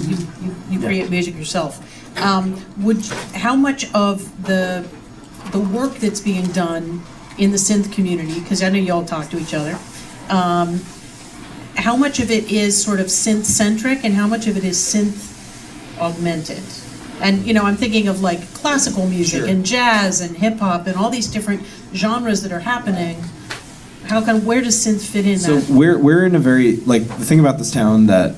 create music yourself. How much of the work that's being done in the synth community, because I know you all talk to each other, how much of it is sort of synth-centric and how much of it is synth-augmented? And, I'm thinking of like classical music and jazz and hip-hop and all these different genres that are happening. Where does synth fit in So that? we're in a very, like, the thing about this town that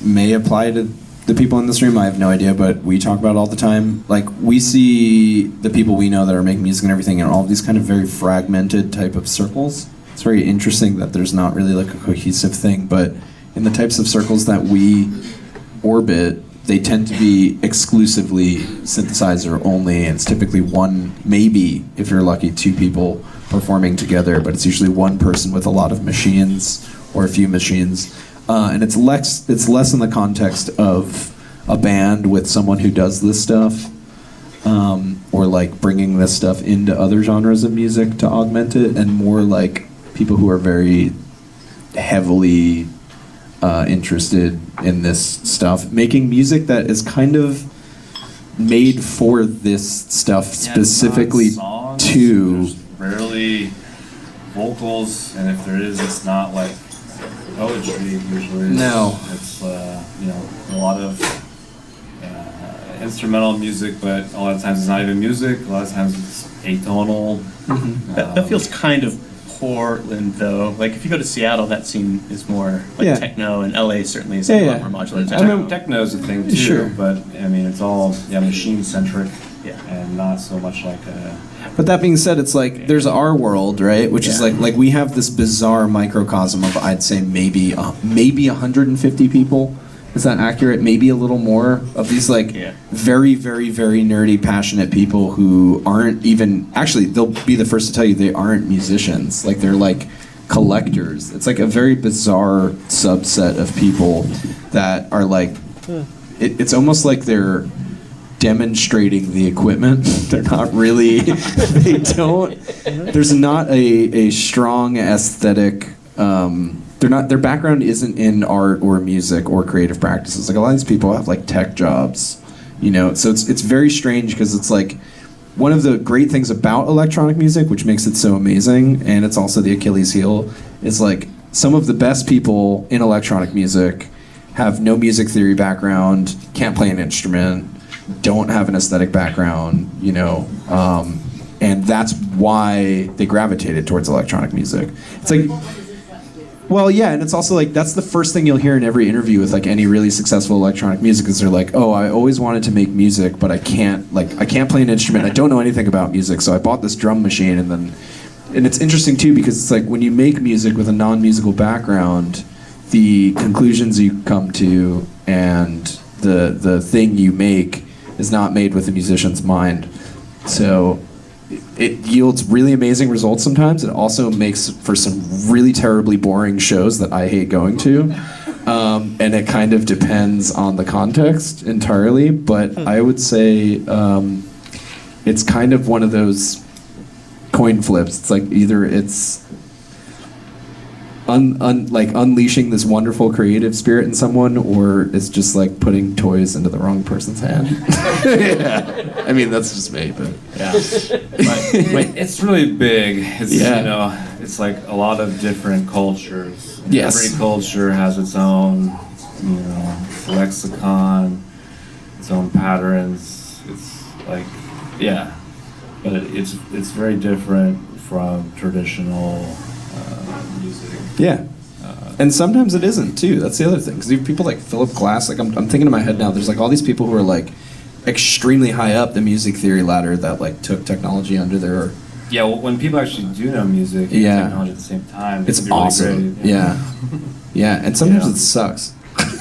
may apply to the people in this room, I have no idea, but we talk about it all the time. Like, we see the people we know that are making music and everything in all of these kind of very fragmented type of circles. It's very interesting that there's not really like a cohesive thing, but in the types of circles that we orbit, they tend to be exclusively synthesizer only, and it's typically one, maybe, if you're lucky, two people performing together, but it's usually one person with a lot of machines or a few machines. And it's less in the context of a band with someone who does this stuff, or like bringing this stuff into other genres of music to augment it, and more like people who are very heavily interested in this stuff, making music that is kind of made for this stuff specifically to. There's rarely vocals, and if there is, it's not like poetry usually. No. It's a lot of instrumental music, but a lot of times it's not even music. A lot of times it's atonal. Mm-hmm. That feels kind of Portland, though. Like, if you go to Seattle, that scene is more like techno, and LA certainly is a lot more modular techno. Techno's a thing too, but I mean, it's all machine-centric, and not so much like a... But that being said, it's like there's our world, right? Which is like we have this bizarre microcosm of, I'd say, maybe 150 people. Is that accurate? Maybe a little more of these very, very, very nerdy, passionate people who aren't even, actually, they'll be the first to tell you they aren't musicians. Like, they're like collectors. It's like a very bizarre subset of people that are like, it's almost like they're demonstrating the equipment. They're not really, there's not a strong aesthetic, their background isn't in art or music or creative practices. Like, a lot of these people have like tech jobs, so it's very strange, because it's like one of the great things about electronic music, which makes it so amazing, and it's also the Achilles heel, is like some of the best people in electronic music have no music theory background, can't play an instrument, don't have an aesthetic background, and that's why they gravitated towards electronic music. It's like, well, yeah, and it's also like that's the first thing you'll hear in every interview with like any really successful electronic music is they're like, oh, I always wanted to make music, but I can't play an instrument. I don't know anything about music, so I bought this drum machine, and it's interesting too, because it's like when you make music with a non-musical background, the conclusions you come to and the thing you make is not made with the musician's mind. So it yields really amazing results sometimes. It also makes for some really terribly boring shows that I hate going to. And it kind of depends on the context entirely, but I would say it's kind of one of those coin flips. It's like either it's like unleashing this wonderful creative spirit in someone, or it's just like putting toys into the wrong person's hand. Yeah. I mean, that's just me, but but it's really big. It's it's like a lot of different cultures. Yes. Every culture has its own, lexicon, its own patterns. It's like, but it's very different from traditional music. Yeah. And sometimes it isn't too. That's the other thing. Because you have people like Philip Glass. Like I'm thinking in my head now. There's like all these people who are like extremely high up the music theory ladder that like took technology under their. Yeah, well, when people actually do know music and technology at the same time, it's can be really awesome. great, Yeah, and sometimes it sucks.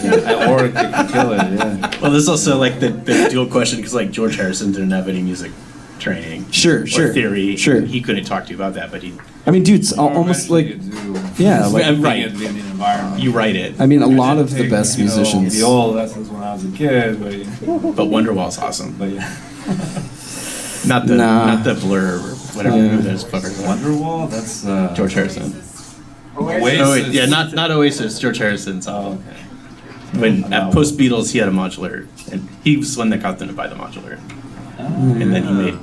Yeah, or it can kill it. Yeah. Well, there's also like the dual question because like George Harrison didn't have any music training. Sure. Or theory. Sure. He couldn't talk to you about that, but he. I mean, dude, it's almost like. Yeah, like right. In the environment. You write it. I mean, a lot of the best musicians. The old lessons when I was a kid, but Wonderwall's awesome. But yeah. Not the Blur or whatever those fuckers are. Wonderwall? That's George Harrison. Oasis. Oh, wait, yeah, not Oasis. George Harrison's. Oh, okay. When at post Beatles, he had a modular, and he was the one that got them to buy the modular, and then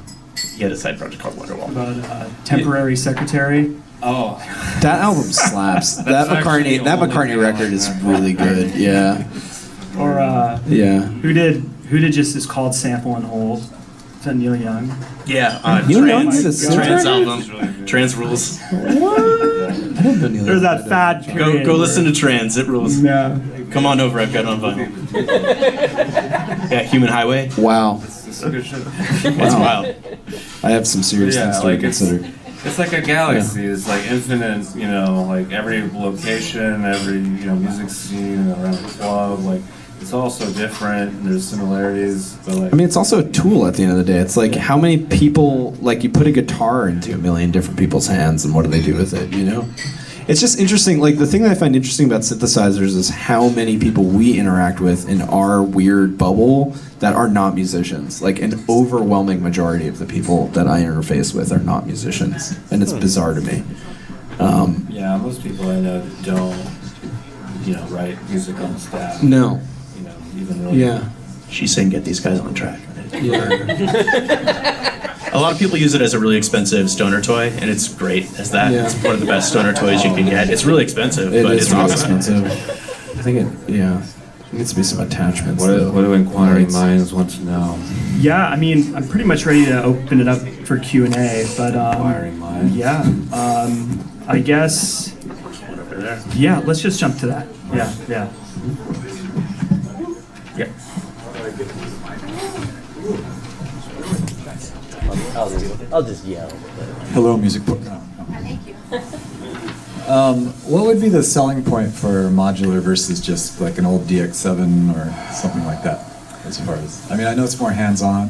he had a side project called Wonderwall. About Temporary Secretary. Oh, that album slaps. that McCartney record is really good. Yeah. Or yeah. Who did just this called Sample and Hold? Is that Neil Young? Yeah. Neil Young did a Trans album. Trans rules. What? I didn't know Neil Young. There's that fad period. Go listen to Trans. It rules. Yeah. Come on over. I've got it on vinyl. Yeah. Human Highway. Wow. That's good shit. That's wild. I have some serious things to consider. It's like a galaxy. It's like infinite, like every location, every, music scene around the club, like it's all so different and there's similarities, but like. I mean, it's also a tool at the end of the day. It's like how many people, like you put a guitar into a million different people's hands and what do they do with it, It's just interesting, like the thing that I find interesting about synthesizers is how many people we interact with in our weird bubble that are not musicians. Like an overwhelming majority of the people that I interface with are not musicians, and it's bizarre to me. Yeah, most people I know that don't, write music on the staff. No. Even really. Yeah. She's saying get these guys on track. Yeah. A lot of people use it as a really expensive stoner toy, and it's great as that. Yeah. It's one of the best stoner toys you can get. It's really expensive, It but is it's really awesome. expensive. I think there needs to be some attachments. What do inquiring minds want to know? Yeah, I mean, I'm pretty much ready to open it up for Q&A, but Inquiring minds. yeah, I guess. Yeah, let's just jump to that. Yeah. I'll just yell. Hello, music. Thank you. What would be the selling point for modular versus just like an old DX7 or something like that? As far as, I know it's more hands-on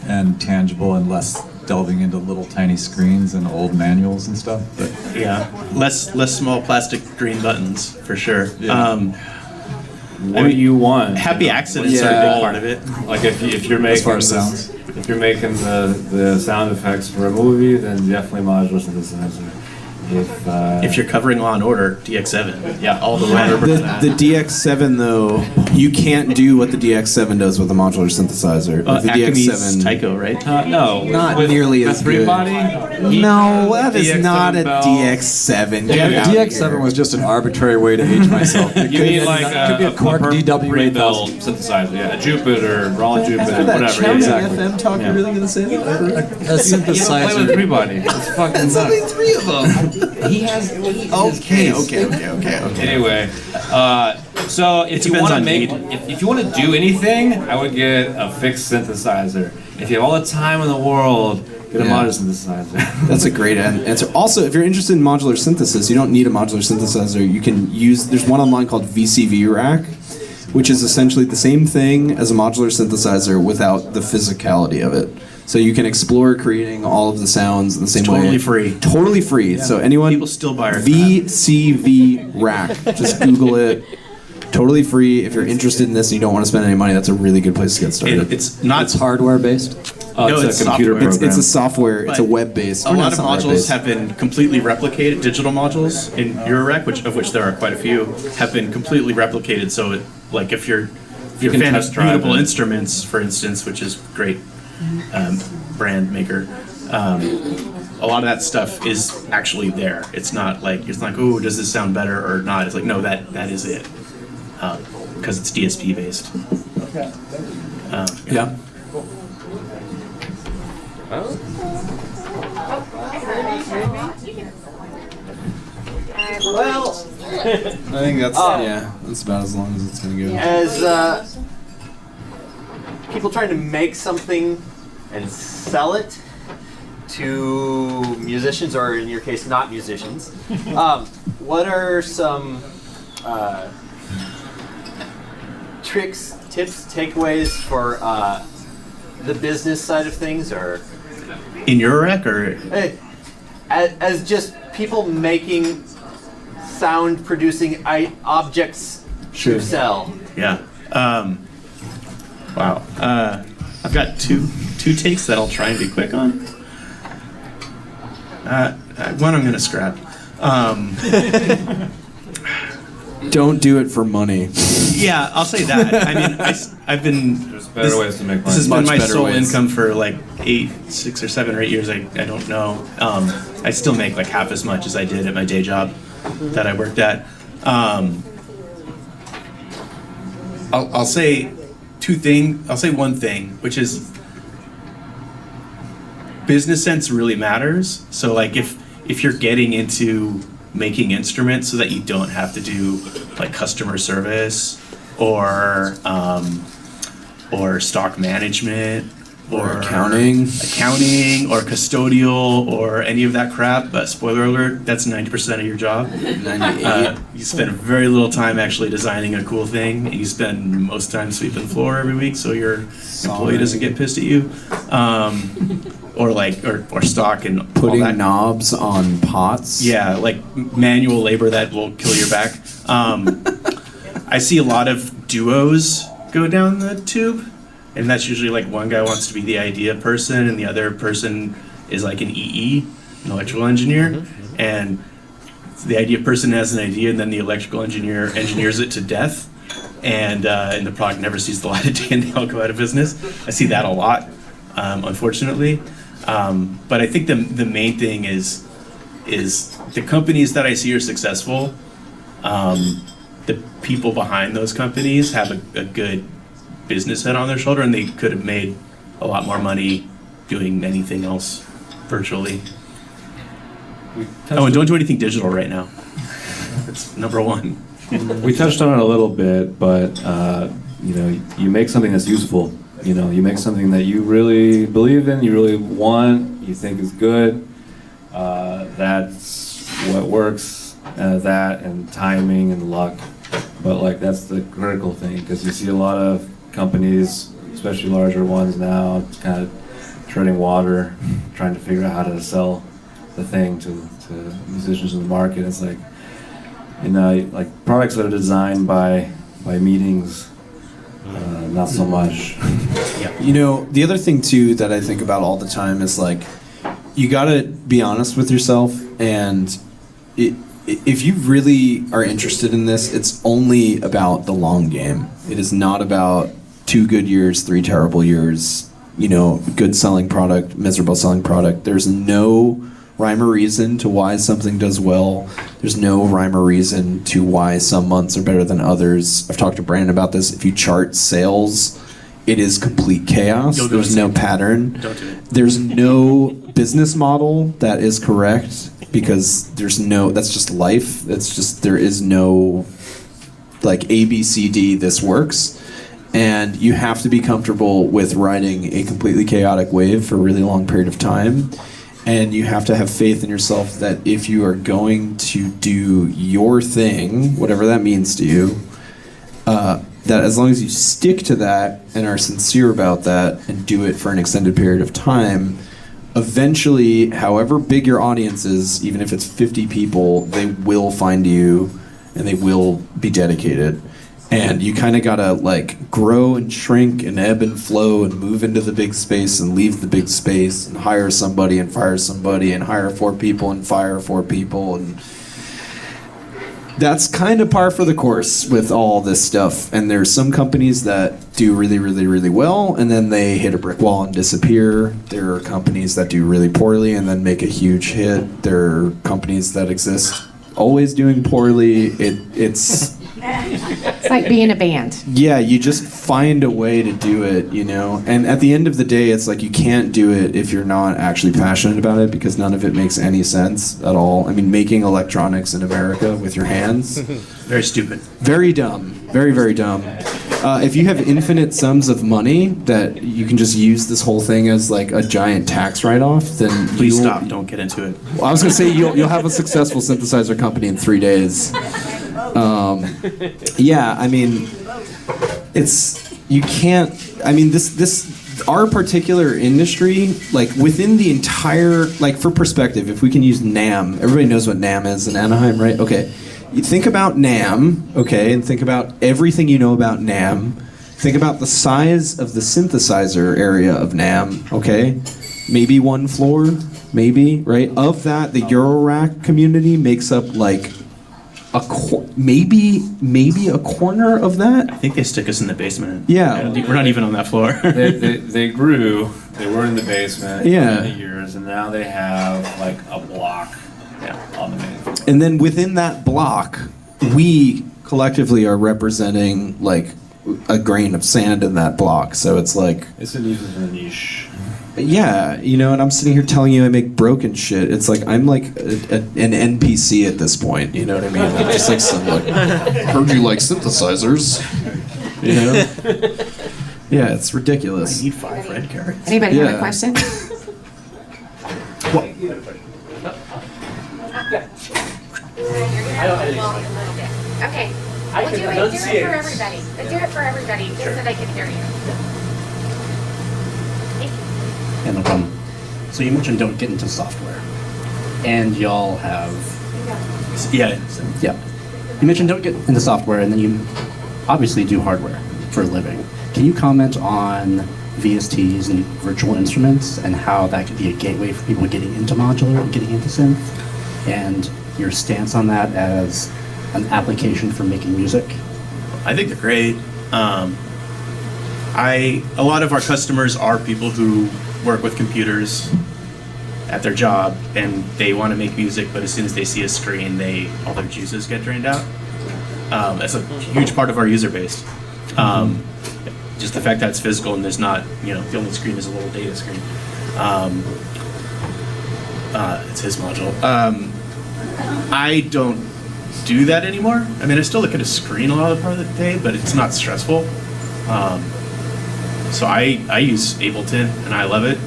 and tangible and less delving into little tiny screens and old manuals and stuff. But Yeah, less small plastic green buttons for sure. Yeah. What do you want? Happy accidents are a big part of it. Like if you're making as far as sounds. If you're making the sound effects for a movie, then definitely modular synthesizer. If you're covering Law and Order, DX7. Yeah, all the way. The DX7 though, you can't do what the DX7 does with a modular synthesizer. Like the Acme's DX7 Tycho, right? No, not with nearly the as three good. body. No, that is DX7 not a bell. DX7. Yeah, Get out of DX7 here. was just an arbitrary way to age myself. You need like it could be a Korg pre bell DW8000. synthesizer, yeah, a Jupiter, Roland Jupiter, After that whatever. Chelsea Yeah, FM talk, you're really gonna say that? A You don't play with synthesizer. three body. It's fucking There's only nuts. 3 of them. He has. Okay. Anyway, so if you depends want to on make, need. if you want to do anything, I would get a fixed synthesizer. If you have all the time in the world, get a Yeah. modular synthesizer. That's a great answer. Also, if you're interested in modular synthesis, you don't need a modular synthesizer. You can use, there's one online called VCV Rack, which is essentially the same thing as a modular synthesizer without the physicality of it. So you can explore creating all of the sounds in the same way. Totally free. Totally free. So anyone, People still buy our VCV Rack, just Google it. Totally free. If you're interested in this and you don't want to spend any money, that's a really good place to get started. It's not. It's hardware based. No, it's a computer software. program. It's a software. It's a But web-based. A lot of modules have been completely replicated. Digital modules in Eurorack, of which there are quite a few, have been completely replicated. So, if you're You a can fan test of drive Mutable it. Instruments, for instance, which is great brand maker. A lot of that stuff is actually there. It's not like oh, does this sound better or not? It's like no, that is it, because it's DSP based. Okay. Yeah. Well, I think that's that's about as long as it's gonna go. As people trying to make something and sell it to musicians, or in your case, not musicians, what are some tricks, tips, takeaways for the business side of things, or in your rec, or as just people making sound producing objects to sell? Yeah. Wow. I've got two takes that I'll try and be quick on. One I'm gonna scrap. Don't do it for money. Yeah, I'll say that. I mean, I've been. There's better ways to make money. This has been Much my better sole ways. income for like 6 or 7 or 8 years. I don't know. I still make like half as much as I did at my day job that I worked at. I'll say I'll say one thing, which is business sense really matters. So like if you're getting into making instruments so that you don't have to do like customer service or stock management or accounting or custodial or any of that crap, but spoiler alert, that's 90% of your job. 98. You spend very little time actually designing a cool thing, and you spend most time sweeping the floor every week so your employee doesn't get pissed at you. Or stock and Putting all that. knobs on pots. Yeah, like manual labor that will kill your back. I see a lot of duos go down the tube, and that's usually like one guy wants to be the idea person and the other person is like an EE, an electrical engineer, and the idea person has an idea and then the electrical engineer engineers it to death, and the product never sees the light of day and they all go out of business. I see that a lot, unfortunately. But I think the main thing is the companies that I see are successful. The people behind those companies have a good business head on their shoulder, and they could have made a lot more money doing anything else virtually. And don't do anything digital right now. That's number one. We touched on it a little bit, but you make something that's useful. You make something that you really believe in, you really want, you think is good. That's what works. That and timing and luck. But like that's the critical thing, because you see a lot of companies, especially larger ones now, kind of treading water, trying to figure out how to sell the thing to musicians in the market. It's like, like products that are designed by meetings, not so much. The other thing too that I think about all the time is like, you gotta be honest with yourself, and if you really are interested in this, it's only about the long game. It is not about 2 good years, 3 terrible years, good selling product, miserable selling product. There's no rhyme or reason to why something does well. There's no rhyme or reason to why some months are better than others. I've talked to Brandon about this. If you chart sales, it is complete chaos. There's no pattern. Don't do it. There's no business model that is correct, because that's just life. There is no like A, B, C, D, this works. And you have to be comfortable with riding a completely chaotic wave for a really long period of time. And you have to have faith in yourself that if you are going to do your thing, whatever that means to you, that as long as you stick to that and are sincere about that and do it for an extended period of time, eventually, however big your audience is, even if it's 50 people, they will find you and they will be dedicated. And you kind of gotta like grow and shrink and ebb and flow and move into the big space and leave the big space and hire somebody and fire somebody and hire 4 people and fire 4 people. And that's kind of par for the course with all this stuff. And there's some companies that do really, really, really well, and then they hit a brick wall and disappear. There are companies that do really poorly and then make a huge hit. There are companies that exist always doing poorly. It's It's like being a band. Yeah, you just find a way to do it, you know? And at the end of the day, it's like you can't do it if you're not actually passionate about it, because none of it makes any sense at all. I mean, making electronics in America with your hands. Very stupid. Very dumb. Very, very dumb. If you have infinite sums of money that you can just use this whole thing as like a giant tax write-off, then Please stop. Don't get into it. Well, I was gonna say you'll have a successful synthesizer company in 3 days. Yeah, I mean, you can't. I mean, our particular industry, like within the entire, like for perspective, if we can use NAMM, everybody knows what NAMM is in Anaheim, right? Okay. You think about NAMM, okay, and think about everything you know about NAMM. Think about the size of the synthesizer area of NAMM, okay? Maybe 1 floor, maybe, right? Of that, the Eurorack community makes up like maybe a corner of that. I think they stick us in the basement. Yeah. We're not even on that floor. They grew. They were in the basement Yeah. for many years, and now they have like a block on the main floor. And then within that block, we collectively are representing like a grain of sand in that block. So it's like, It's a niche. yeah, you know, and I'm sitting here telling you I make broken shit. It's like I'm like an NPC at this point. You know what I mean? I'm just like some like, heard you like synthesizers. You know? Yeah, it's ridiculous. I need 5 red carrots. Anybody have Yeah. a question? Okay. We'll do it for everybody. We'll do it for everybody, just so they can hear you. Yeah, no problem. So you mentioned don't get into software, and y'all have. Yeah. Yeah. You mentioned don't get into software, and then you obviously do hardware for a living. Can you comment on VSTs and virtual instruments and how that could be a gateway for people getting into modular and getting into synth, and your stance on that as an application for making music? I think they're great. A lot of our customers are people who work with computers at their job, and they want to make music, but as soon as they see a screen, all their juices get drained out. That's a huge part of our user base. Just the fact that it's physical and there's not, the only screen is a little data screen. It's his module. I don't do that anymore. I mean, I still look at a screen a lot of the part of the day, but it's not stressful. So I use Ableton, and I love it.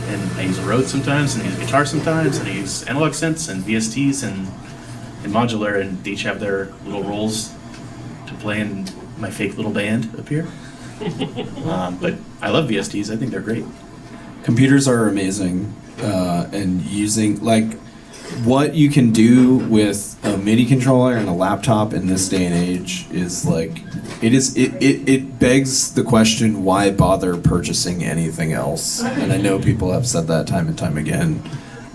And I use a Rode sometimes, and I use guitar sometimes, and I use analog synths and VSTs and modular, and they each have their little roles to play in my fake little band up here. But I love VSTs. I think they're great. Computers are amazing, and using like what you can do with a MIDI controller and a laptop in this day and age is like it begs the question, why bother purchasing anything else? And I know people have said that time and time again.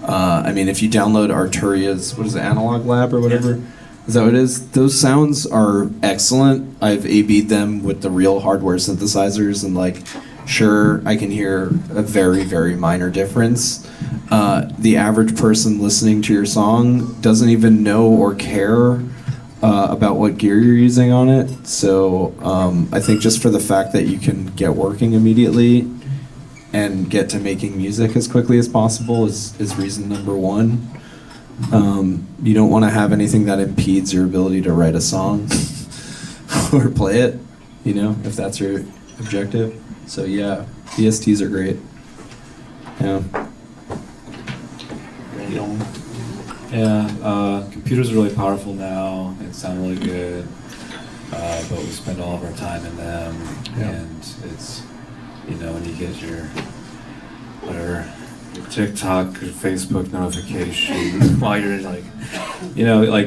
I mean, if you download Arturia's, what is it, Analog Lab or whatever, is that what it is? Those sounds are excellent. I've A/B'd them with the real hardware synthesizers, and like, sure, I can hear a very, very minor difference. The average person listening to your song doesn't even know or care about what gear you're using on it. So I think just for the fact that you can get working immediately and get to making music as quickly as possible is reason number one. You don't want to have anything that impedes your ability to write a song or play it, if that's your objective. So yeah, VSTs are great. Yeah. Yeah, computers are really powerful now and sound really good, but we spend all of our time in them, and it's, when you get your TikTok or Facebook notification while you're like,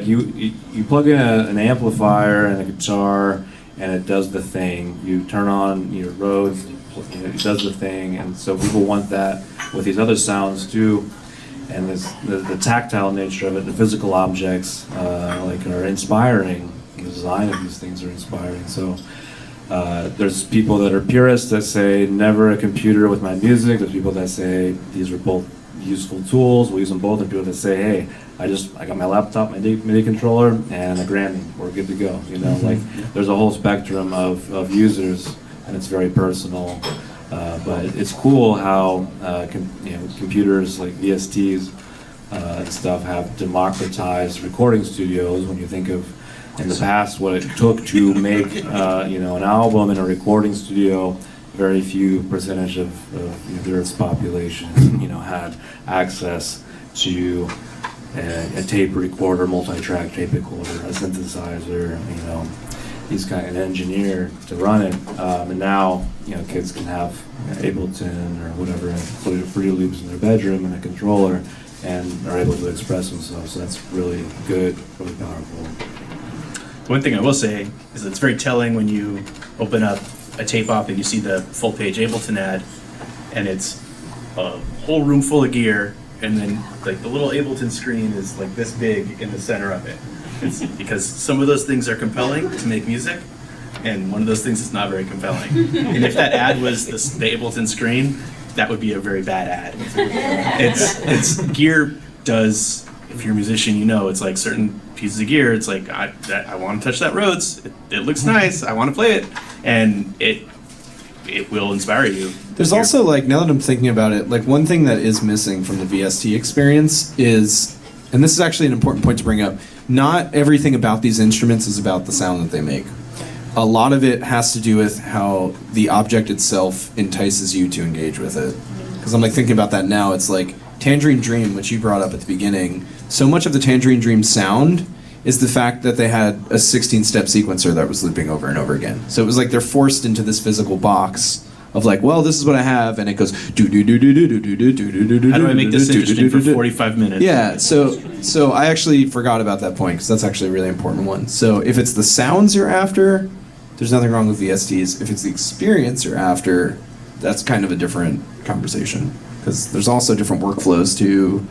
you plug in an amplifier and a guitar, and it does the thing. You turn on your Rhodes, it does the thing, and so people want that with these other sounds too. And the tactile nature of it, the physical objects, are inspiring. The design of these things are inspiring. So there's people that are purists that say never a computer with my music. There's people that say these are both useful tools. We use them both. And people that say, hey, I got my laptop, my MIDI controller, and a Grammy. We're good to go. You know, like there's a whole spectrum of users, and it's very personal. But it's cool how computers like VSTs and stuff have democratized recording studios. When you think of in the past what it took to make an album in a recording studio, very few percentage of the Earth's population had access to a tape recorder, multi-track tape recorder, a synthesizer, an engineer to run it. And now, kids can have Ableton or whatever, Fruity Loops in their bedroom and a controller, and are able to express themselves. So that's really good, really powerful. One thing I will say is it's very telling when you open up a tape op and you see the full page Ableton ad, and it's a whole room full of gear, and then like the little Ableton screen is like this big in the center of it. It's because some of those things are compelling to make music, and one of those things is not very compelling. And if that ad was the Ableton screen, that would be a very bad ad. It's gear does, if you're a musician, it's like certain pieces of gear, it's like, I want to touch that Rhodes, it looks nice, I want to play it, and it will inspire you. There's also, like, now that I'm thinking about it, like, one thing that is missing from the VST experience is, and this is actually an important point to bring up, not everything about these instruments is about the sound that they make. A lot of it has to do with how the object itself entices you to engage with it. Because I'm like thinking about that now, it's like Tangerine Dream, which you brought up at the beginning, so much of the Tangerine Dream sound is the fact that they had a 16-step sequencer that was looping over and over again. So it was like they're forced into this physical box of like, well, this is what I have, and it goes do do do do do do do do do do do. How do I make this interesting for 45 minutes? Yeah, so I actually forgot about that point because that's actually a really important one. So if it's the sounds you're after, there's nothing wrong with VSTs. If it's the experience you're after, that's kind of a different conversation because there's also different workflows too.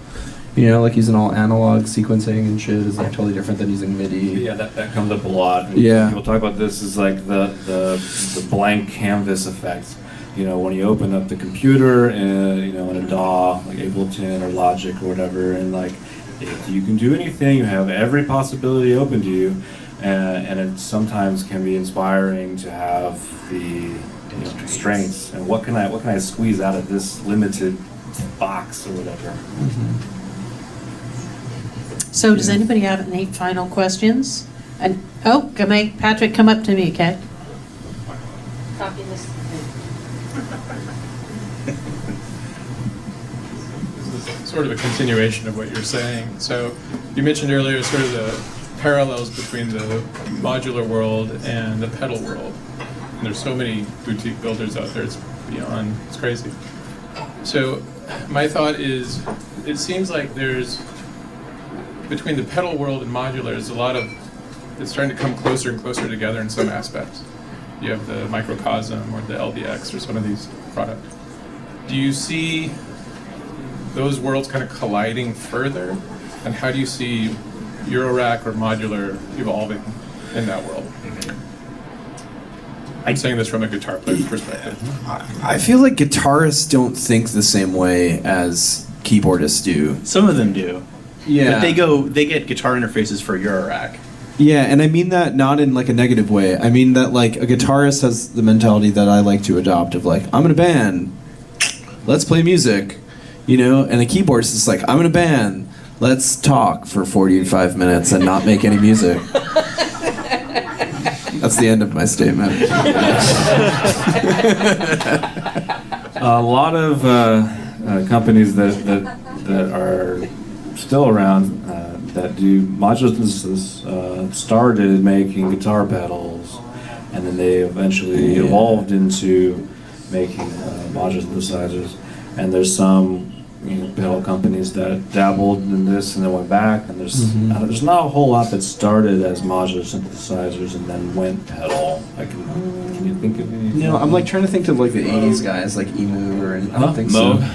Like using all analog sequencing and shit is like totally different than using MIDI. Yeah, that comes up a lot. Yeah. People talk about this as like the blank canvas effect. When you open up the computer and in a DAW like Ableton or Logic or whatever, and like if you can do anything, you have every possibility open to you, and it sometimes can be inspiring to have the constraints and what can I squeeze out of this limited box or whatever. Mm-hmm. So does anybody have any final questions? And Patrick, come up to me, okay? Copy this. Sort of a continuation of what you're saying. So you mentioned earlier sort of the parallels between the modular world and the pedal world. And there's so many boutique builders out there, it's beyond, it's crazy. So my thought is, it seems like there's, between the pedal world and modular, there's a lot of, it's starting to come closer and closer together in some aspects. You have the microcosm or the LBX or some of these products. Do you see those worlds kind of colliding further? And how do you see Eurorack or modular evolving in that world? I'm saying this from a guitar player's perspective. I feel like guitarists don't think the same way as keyboardists do. Some of them do. Yeah. But they get guitar interfaces for Eurorack. Yeah, and I mean that not in like a negative way. I mean that like a guitarist has the mentality that I like to adopt of like, I'm in a band, let's play music, and a keyboardist is like, I'm in a band, let's talk for 45 minutes and not make any music. That's the end of my statement. A lot of companies that are still around that do modular synthesis started making guitar pedals, and then they eventually evolved into making modular synthesizers. And there's some pedal companies that dabbled in this and then went back. And there's not a whole lot that started as modular synthesizers and then went pedal. Can you think of anything? No, I'm like trying to think of like the '80s guys like Emu or I don't think Moog. so.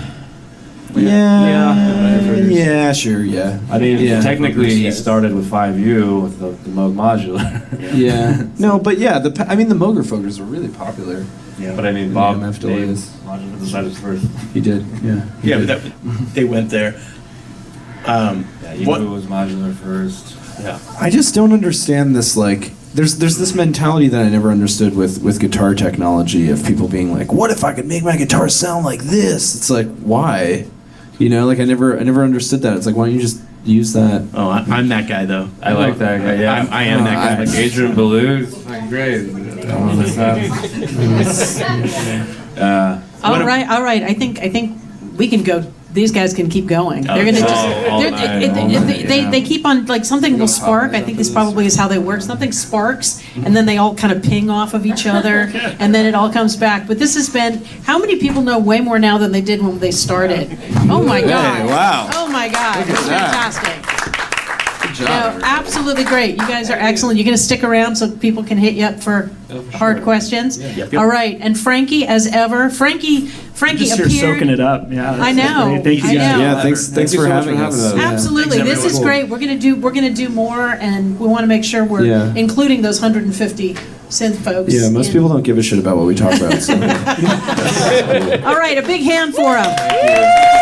Yeah, sure, yeah. I mean, technically he started with 5U with the Moog modular. Yeah. No, but yeah, the Moger Fogers were really popular. Yeah. But I mean, Bob EMF delays. modular synthesizers first. He did, yeah. He Yeah, did. but they went there. Yeah, What- Ingle was modular first. Yeah. I just don't understand this, like, there's this mentality that I never understood with guitar technology of people being like, what if I could make my guitar sound like this? It's like, why? You know, like I never understood that. It's like, why don't you just use that? Oh, I'm that guy though. I like that guy. Yeah, I am that guy. Like Adrian Ballou is fucking great. All right. I think we can go. These guys can keep going. They're gonna they keep on, like, something will spark. I think this probably is how they work. Something sparks, and then they all kind of ping off of each other, and then it all comes back. But this has been. How many people know way more now than they did when they started? Oh my God! Hey, wow! Oh my God! It's fantastic. Good job. No, absolutely great. You guys are excellent. You're going to stick around so people can hit you up for hard questions. Yep. All right. And Frankie, as ever, Frankie Just here appeared. soaking it up. Yeah. I know. Great. Thank you I guys. know. Yeah, thanks Thank you for so much having for us. having us. Yeah. Absolutely. Thanks, This is everyone. great. We're gonna do more, and we want to make sure we're Yeah. including those 150 synth folks. Yeah, most in. people don't give a shit about what we talk about. So. All right, a big hand for them.